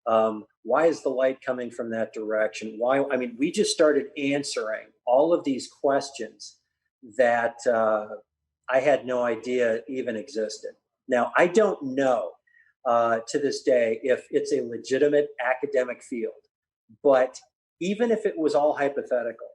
Why is the light coming from that direction? Why? I mean, we just started answering all of these questions that I had no idea even existed. Now, I don't know to this day if it's a legitimate academic field, but even if it was all hypothetical,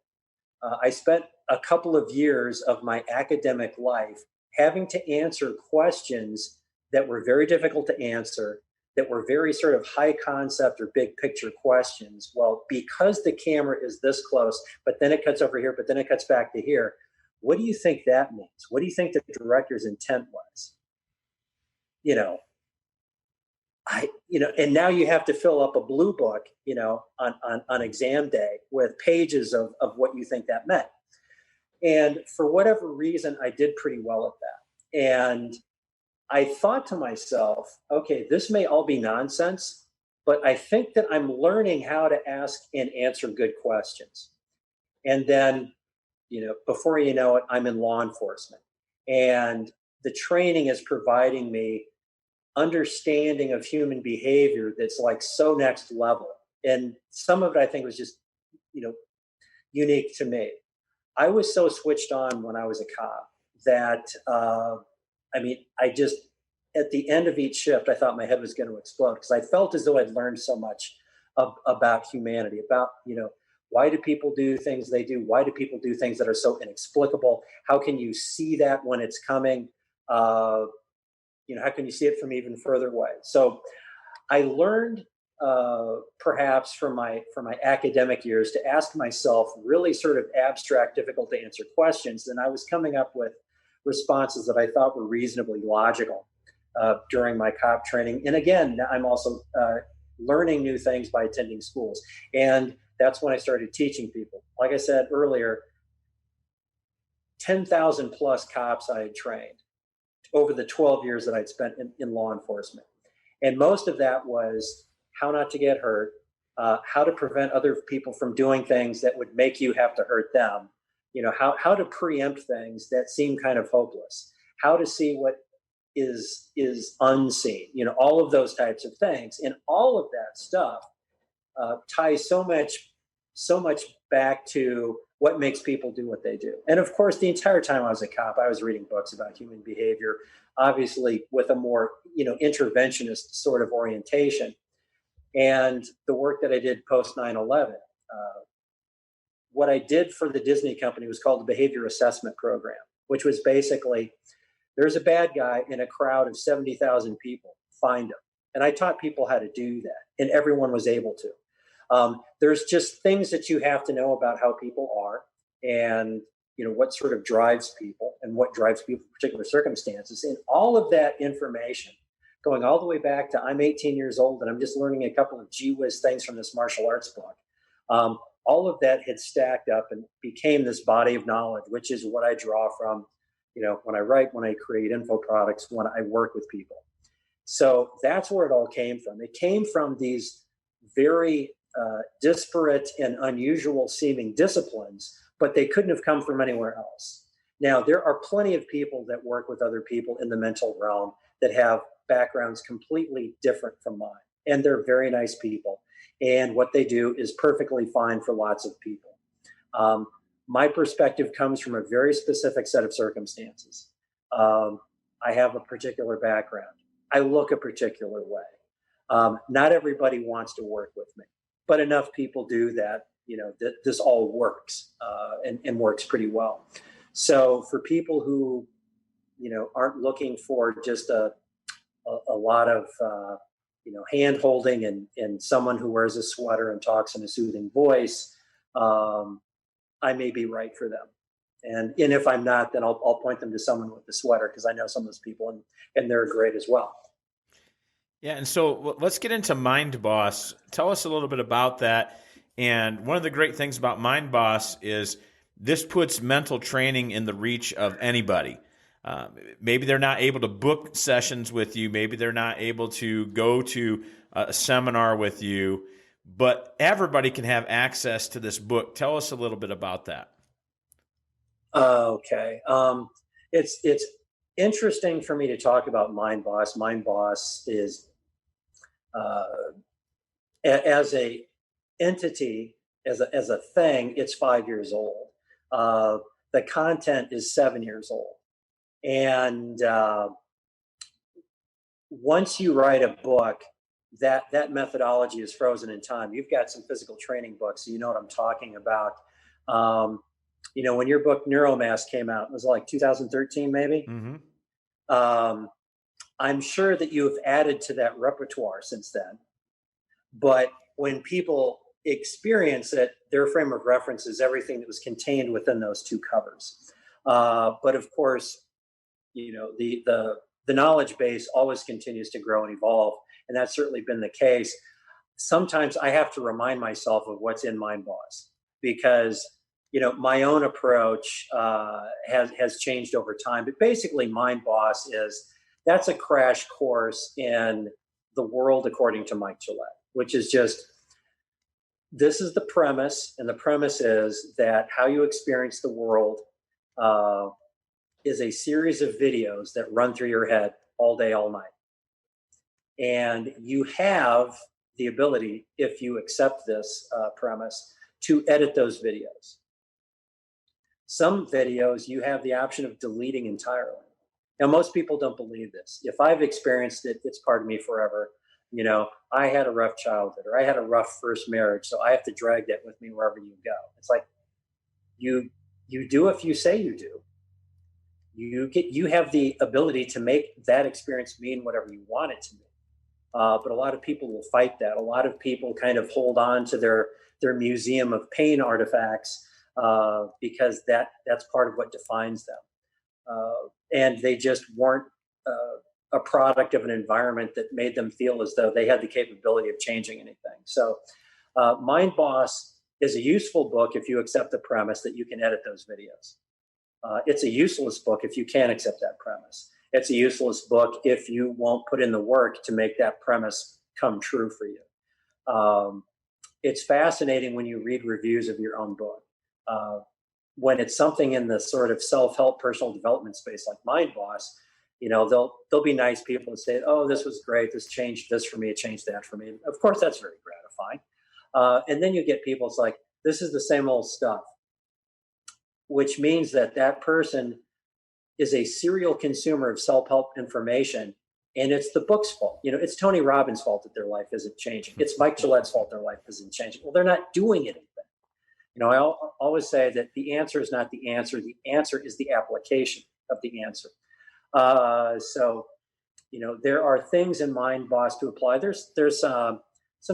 I spent a couple of years of my academic life having to answer questions that were very difficult to answer, that were very sort of high concept or big picture questions. Well, because the camera is this close, but then it cuts over here, but then it cuts back to here. What do you think that means? What do you think the director's intent was? And now you have to fill up a blue book, on exam day with pages of what you think that meant. And for whatever reason, I did pretty well at that. And I thought to myself, okay, this may all be nonsense, but I think that I'm learning how to ask and answer good questions. And then, before you know it, I'm in law enforcement. And the training is providing me understanding of human behavior that's like so next level. And some of it I think was just, unique to me. I was so switched on when I was a cop that, I just, at the end of each shift, I thought my head was going to explode because I felt as though I'd learned so much about humanity, about, Why do people do things they do? Why do people do things that are so inexplicable? How can you see that when it's coming? How can you see it from even further away? So I learned perhaps from my academic years to ask myself really sort of abstract, difficult to answer questions, and I was coming up with responses that I thought were reasonably logical during my cop training. And again, I'm also learning new things by attending schools, and that's when I started teaching people. Like I said earlier, 10,000 plus cops I had trained over the 12 years that I'd spent in law enforcement. And most of that was how not to get hurt, how to prevent other people from doing things that would make you have to hurt them, how to preempt things that seem kind of hopeless, how to see what is unseen, all of those types of things. And all of that stuff ties so much back to what makes people do what they do. And of course, the entire time I was a cop, I was reading books about human behavior, obviously with a more, interventionist sort of orientation. And the work that I did post 9/11, what I did for the Disney company was called the Behavior Assessment Program, which was basically, there's a bad guy in a crowd of 70,000 people, find him. And I taught people how to do that, and everyone was able to. There's just things that you have to know about how people are, and what sort of drives people and what drives people in particular circumstances. And all of that information, going all the way back to I'm 18 years old and I'm just learning a couple of gee whiz things from this martial arts book. All of that had stacked up and became this body of knowledge, which is what I draw from, when I write, when I create info products, when I work with people. So that's where it all came from. It came from these very disparate and unusual seeming disciplines, but they couldn't have come from anywhere else. Now, there are plenty of people that work with other people in the mental realm that have backgrounds completely different from mine, and they're very nice people. And what they do is perfectly fine for lots of people. My perspective comes from a very specific set of circumstances. I have a particular background. I look a particular way. Not everybody wants to work with me, but enough people do that, this all works and works pretty well. So for people who, aren't looking for just a lot of, hand holding and someone who wears a sweater and talks in a soothing voice, I may be right for them. And if I'm not, then I'll point them to someone with the sweater, because I know some of those people and they're great as well. Yeah, and so let's get into Mind Boss. Tell us a little bit about that. And one of the great things about Mind Boss is this puts mental training in the reach of anybody. Maybe they're not able to book sessions with you. Maybe they're not able to go to a seminar with you, but everybody can have access to this book. Tell us a little bit about that. Okay. It's interesting for me to talk about Mind Boss. Mind Boss is, as a entity, as a thing, it's 5 years old. The content is 7 years old. And once you write a book, that methodology is frozen in time. You've got some physical training books, so you know what I'm talking about. When your book Neuromass came out, it was like 2013, maybe. Mm-hmm. I'm sure that you have added to that repertoire since then. But when people experience it, their frame of reference is everything that was contained within those two covers. But of course, the knowledge base always continues to grow and evolve, and that's certainly been the case. Sometimes I have to remind myself of what's in Mind Boss, because my own approach has changed over time. But basically, Mind Boss that's a crash course in the world according to Mike Gillette, which is just, this is the premise, and the premise is that how you experience the world is a series of videos that run through your head all day, all night. And you have the ability, if you accept this premise, to edit those videos. Some videos you have the option of deleting entirely. Now, most people don't believe this. If I've experienced it, it's part of me forever. I had a rough childhood, or I had a rough first marriage, so I have to drag that with me wherever you go. It's like you you do if you say you do. You have the ability to make that experience mean whatever you want it to mean. But a lot of people will fight that. A lot of people kind of hold on to their museum of pain artifacts because that's part of what defines them. And they just weren't a product of an environment that made them feel as though they had the capability of changing anything. So, Mind Boss is a useful book if you accept the premise that you can edit those videos. It's a useless book if you can't accept that premise. It's a useless book if you won't put in the work to make that premise come true for you. It's fascinating when you read reviews of your own book. When it's something in the sort of self-help personal development space like Mind Boss, they'll be nice people and say, "Oh, this was great. This changed this for me. It changed that for me." Of course, that's very gratifying. And then you get people, it's like, "This is the same old stuff," which means that person is a serial consumer of self-help information, and it's the book's fault. It's Tony Robbins' fault that their life isn't changing. It's Mike Gillette's fault their life isn't changing. Well, they're not doing anything. I always say that the answer is not the answer. The answer is the application of the answer. So, there are things in Mind Boss to apply. There's some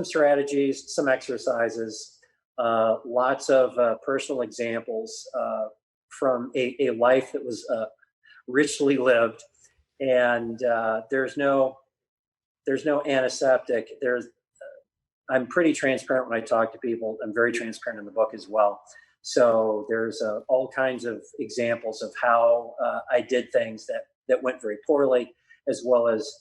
strategies, some exercises, lots of personal examples from a life that was richly lived, and there's no antiseptic. I'm pretty transparent when I talk to people. I'm very transparent in the book as well. So there's all kinds of examples of how I did things that went very poorly, as well as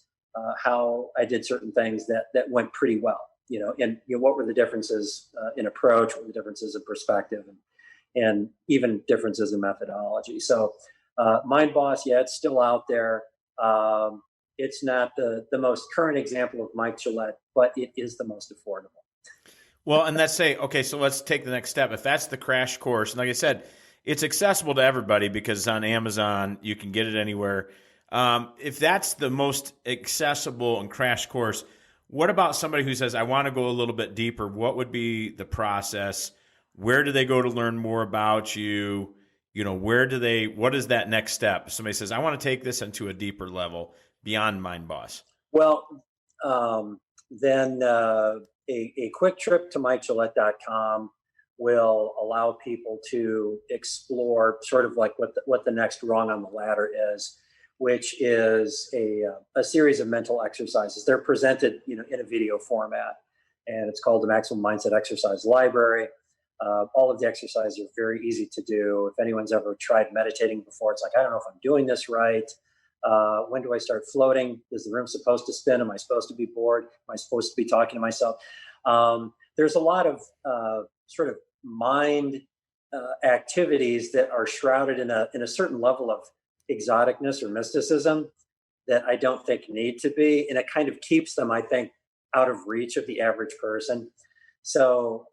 how I did certain things that went pretty well. And what were the differences in approach, what were the differences in perspective, and even differences in methodology. So Mind Boss, yeah, it's still out there. It's not the most current example of Mike Gillette, but it is the most affordable. Well, and okay, so let's take the next step. If that's the crash course, and like I said, it's accessible to everybody because it's on Amazon. You can get it anywhere. If that's the most accessible and crash course, what about somebody who says, I want to go a little bit deeper? What would be the process? Where do they go to learn more about you? What is that next step? Somebody says, I want to take this into a deeper level beyond Mind Boss. Well, then a quick trip to MikeGillette.com will allow people to explore sort of like what the next rung on the ladder is, which is a series of mental exercises. They're presented, in a video format, and it's called the Maximum Mindset Exercise Library. All of the exercises are very easy to do. If anyone's ever tried meditating before, it's like, I don't know if I'm doing this right. When do I start floating? Is the room supposed to spin? Am I supposed to be bored? Am I supposed to be talking to myself? There's a lot of sort of mind activities that are shrouded in a certain level of exoticness or mysticism that I don't think need to be, and it kind of keeps them, I think, out of reach of the average person. So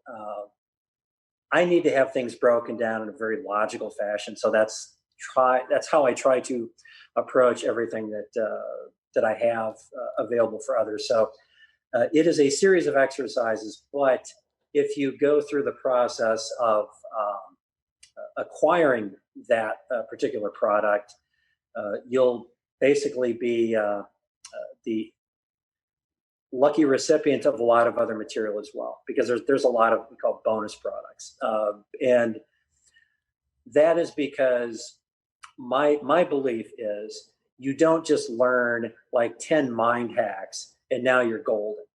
I need to have things broken down in a very logical fashion. So that's how I try to approach everything that I have available for others. So it is a series of exercises, but if you go through the process of acquiring that particular product, you'll basically be the lucky recipient of a lot of other material as well, because there's a lot of what we call bonus products, and that is because my belief is you don't just learn like 10 mind hacks and now you're golden.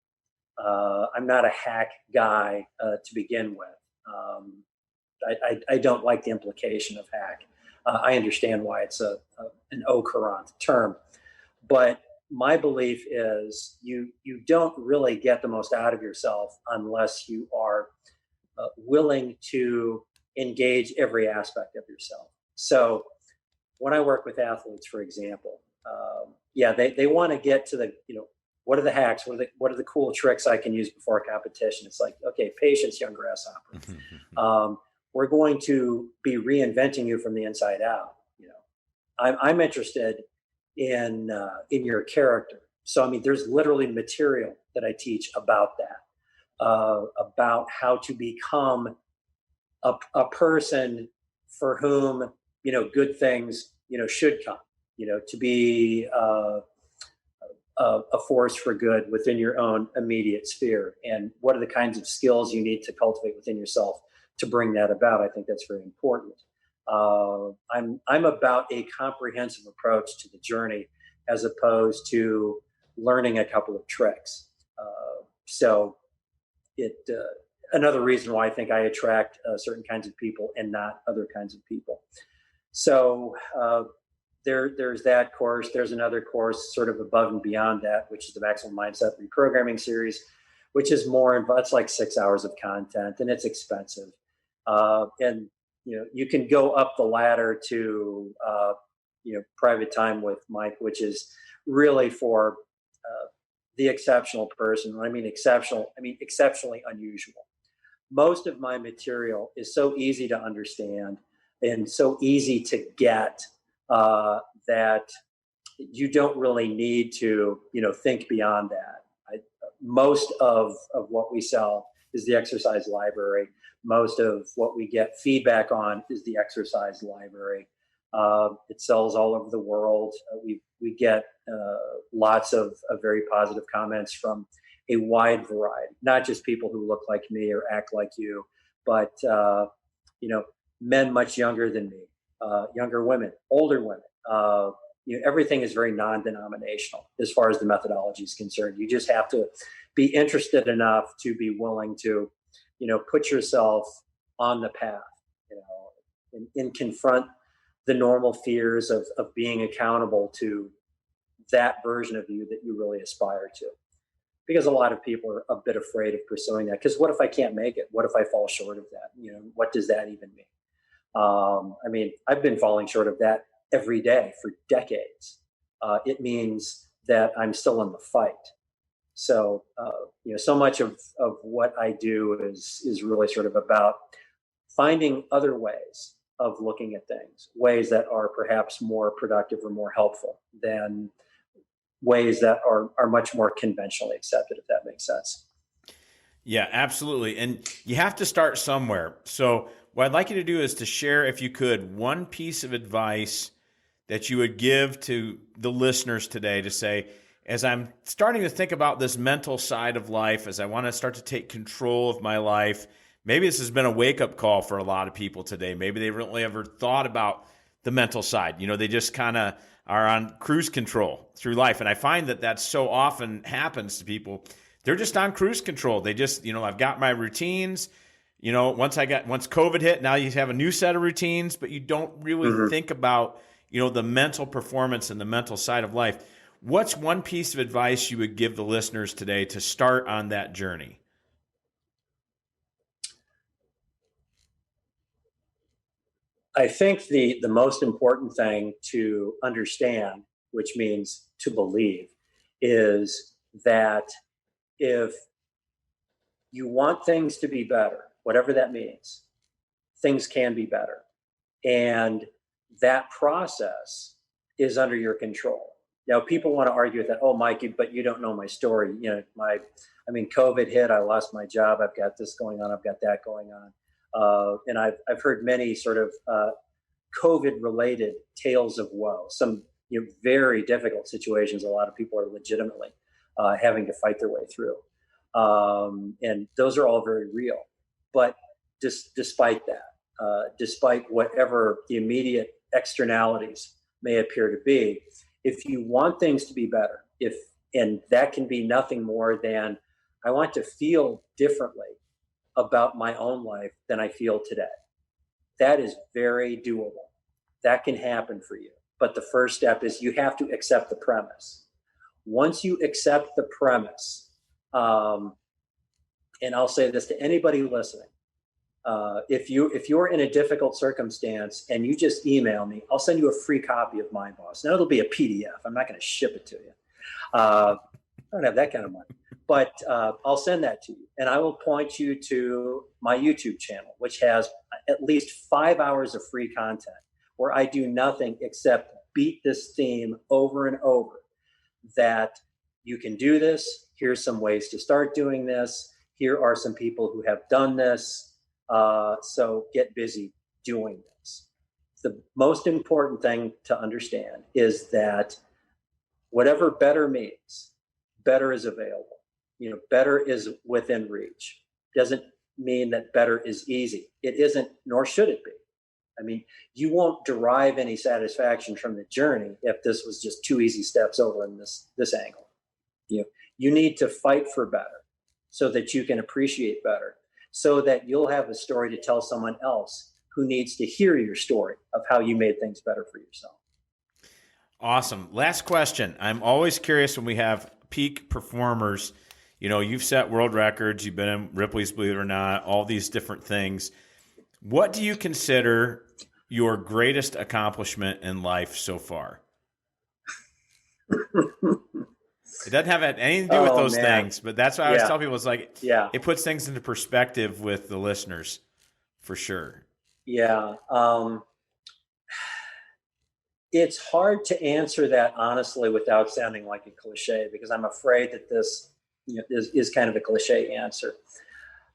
I'm not a hack guy to begin with. I don't like the implication of hack. I understand why it's an au courant term, but my belief is you don't really get the most out of yourself unless you are willing to engage every aspect of yourself. So when I work with athletes, for example, they want to get to the, what are the hacks? What are the cool tricks I can use before a competition? It's like, okay, patience, young grasshopper. We're going to be reinventing you from the inside out. I'm interested in your character. So, I mean, there's literally material that I teach about that, about how to become a person for whom, good things, should come, to be a force for good within your own immediate sphere. And what are the kinds of skills you need to cultivate within yourself to bring that about? I think that's very important. I'm about a comprehensive approach to the journey as opposed to learning a couple of tricks. So another reason why I think I attract certain kinds of people and not other kinds of people. So there's that course. There's another course sort of above and beyond that, which is the Maximum Mindset Reprogramming Series, which is more, it's like 6 hours of content, and it's expensive. And you can go up the ladder to private time with Mike, which is really for the exceptional person. When I mean exceptional, I mean exceptionally unusual. Most of my material is so easy to understand and so easy to get that you don't really need to, think beyond that. Most of what we sell is the exercise library. Most of what we get feedback on is the exercise library. It sells all over the world. We get lots of very positive comments from a wide variety, not just people who look like me or act like you, but men much younger than me, younger women, older women. Everything is very non-denominational as far as the methodology is concerned. You just have to be interested enough to be willing to, put yourself on the path, and confront the normal fears of being accountable to that version of you that you really aspire to. Because a lot of people are a bit afraid of pursuing that. Because what if I can't make it? What if I fall short of that? What does that even mean? I've been falling short of that every day for decades. It means that I'm still in the fight. So, so much of what I do is really sort of about finding other ways of looking at things, ways that are perhaps more productive or more helpful than ways that are much more conventionally accepted, if that makes sense. Yeah, absolutely. And you have to start somewhere. So what I'd like you to do is to share, if you could, one piece of advice that you would give to the listeners today to say, as I'm starting to think about this mental side of life, as I want to start to take control of my life, maybe this has been a wake-up call for a lot of people today. Maybe they really ever thought about the mental side. They just kind of are on cruise control through life. And I find that so often happens to people. They're just on cruise control. They just, I've got my routines. Once COVID hit, now you have a new set of routines, but you don't really think about, the mental performance and the mental side of life. What's one piece of advice you would give the listeners today to start on that journey? I think the most important thing to understand, which means to believe, is that if you want things to be better, whatever that means, things can be better. And that process is under your control. Now, people want to argue with that. Oh, Mike, but you don't know my story. COVID hit, I lost my job. I've got this going on. I've got that going on. And I've heard many sort of COVID-related tales of woe. Some very difficult situations. A lot of people are legitimately having to fight their way through, and those are all very real. But despite that, despite whatever the immediate externalities may appear to be, if you want things to be better, and that can be nothing more than I want to feel differently about my own life than I feel today. That is very doable. That can happen for you. But the first step is you have to accept the premise. Once you accept the premise, and I'll say this to anybody listening, if you're in a difficult circumstance and you just email me, I'll send you a free copy of Mind Boss. Now it'll be a PDF. I'm not going to ship it to you. I don't have that kind of money. But I'll send that to you, and I will point you to my YouTube channel, which has at least 5 hours of free content where I do nothing except beat this theme over and over, that you can do this. Here's some ways to start doing this. Here are some people who have done this. So get busy doing this. The most important thing to understand is that whatever better means, better is available. Better is within reach. Doesn't mean that better is easy. It isn't, nor should it be. I mean, you won't derive any satisfaction from the journey if this was just 2 easy steps over in this angle. You need to fight for better so that you can appreciate better, so that you'll have a story to tell someone else who needs to hear your story of how you made things better for yourself. Awesome. Last question. I'm always curious when we have peak performers. You've set world records. You've been in Ripley's, believe it or not, all these different things. What do you consider your greatest accomplishment in life so far? It doesn't have anything to do with those things, but that's why I always tell people, it's like, it puts things into perspective with the listeners, for sure. Yeah. It's hard to answer that honestly without sounding like a cliche, because I'm afraid that this is kind of a cliche answer.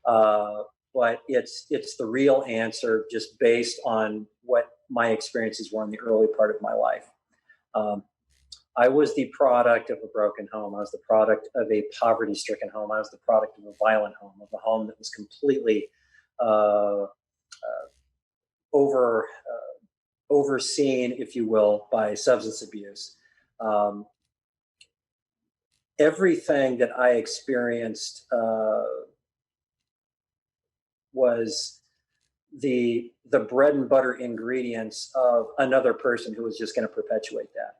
But it's the real answer, just based on what my experiences were in the early part of my life. I was the product of a broken home. I was the product of a poverty-stricken home. I was the product of a violent home, of a home that was completely overseen, if you will, by substance abuse. Everything that I experienced was the bread and butter ingredients of another person who was just going to perpetuate that.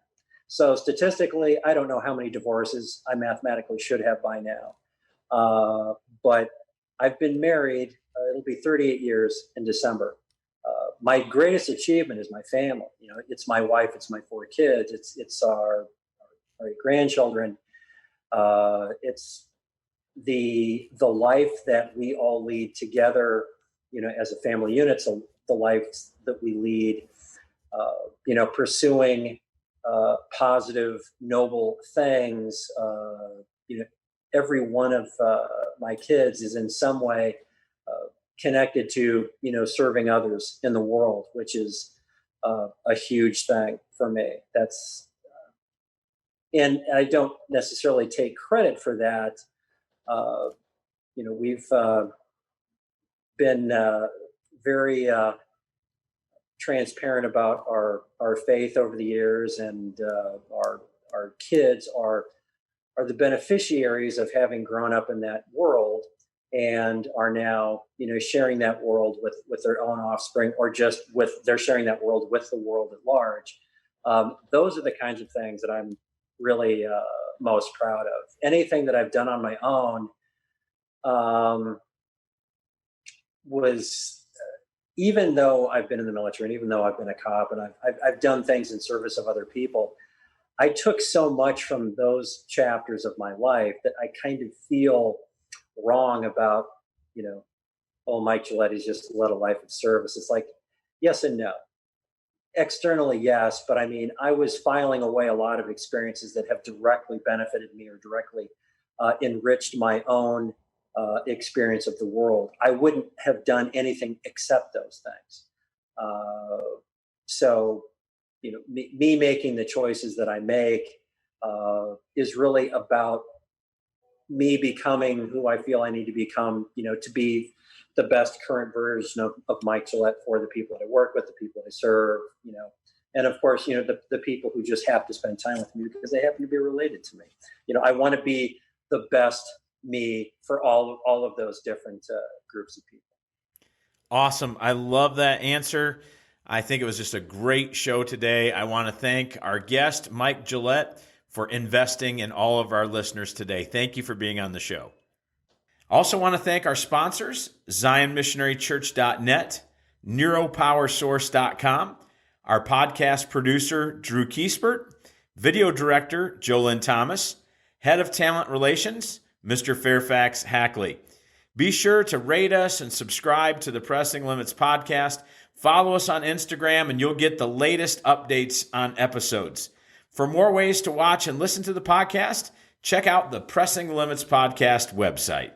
So statistically, I don't know how many divorces I mathematically should have by now. But I've been married, it'll be 38 years in December. My greatest achievement is my family. It's my wife, it's my 4 kids, it's our grandchildren. It's the life that we all lead together, as a family unit. So the life that we lead, pursuing positive, noble things. Every one of my kids is in some way connected to, serving others in the world, which is a huge thing for me. That's, and I don't necessarily take credit for that. We've been very transparent about our faith over the years, and our kids are the beneficiaries of having grown up in that world, and are now sharing that world with their own offspring, or just they're sharing that world with the world at large. Those are the kinds of things that I'm really most proud of. Anything that I've done on my own was, even though I've been in the military, and even though I've been a cop, and I've done things in service of other people, I took so much from those chapters of my life that I kind of feel wrong about, Mike Gillette, he's just led a life of service. It's like, yes and no. Externally, yes, but I mean, I was filing away a lot of experiences that have directly benefited me, or directly enriched my own experience of the world. I wouldn't have done anything except those things. So, me making the choices that I make is really about me becoming who I feel I need to become, to be the best current version of Mike Gillette for the people that I work with, the people I serve, and of course, the people who just have to spend time with me because they happen to be related to me. I want to be the best me for all of those different groups of people. Awesome. I love that answer. I think it was just a great show today. I want to thank our guest, Mike Gillette, for investing in all of our listeners today. Thank you for being on the show. I also want to thank our sponsors, ZionMissionaryChurch.net, NeuroPowerSource.com, our podcast producer, Drew Kiespert, video director, Jolyn Thomas, head of talent relations, Mr. Fairfax Hackley. Be sure to rate us and subscribe to the Pressing Limits podcast. Follow us on Instagram, and you'll get the latest updates on episodes. For more ways to watch and listen to the podcast, check out the Pressing Limits Podcast website.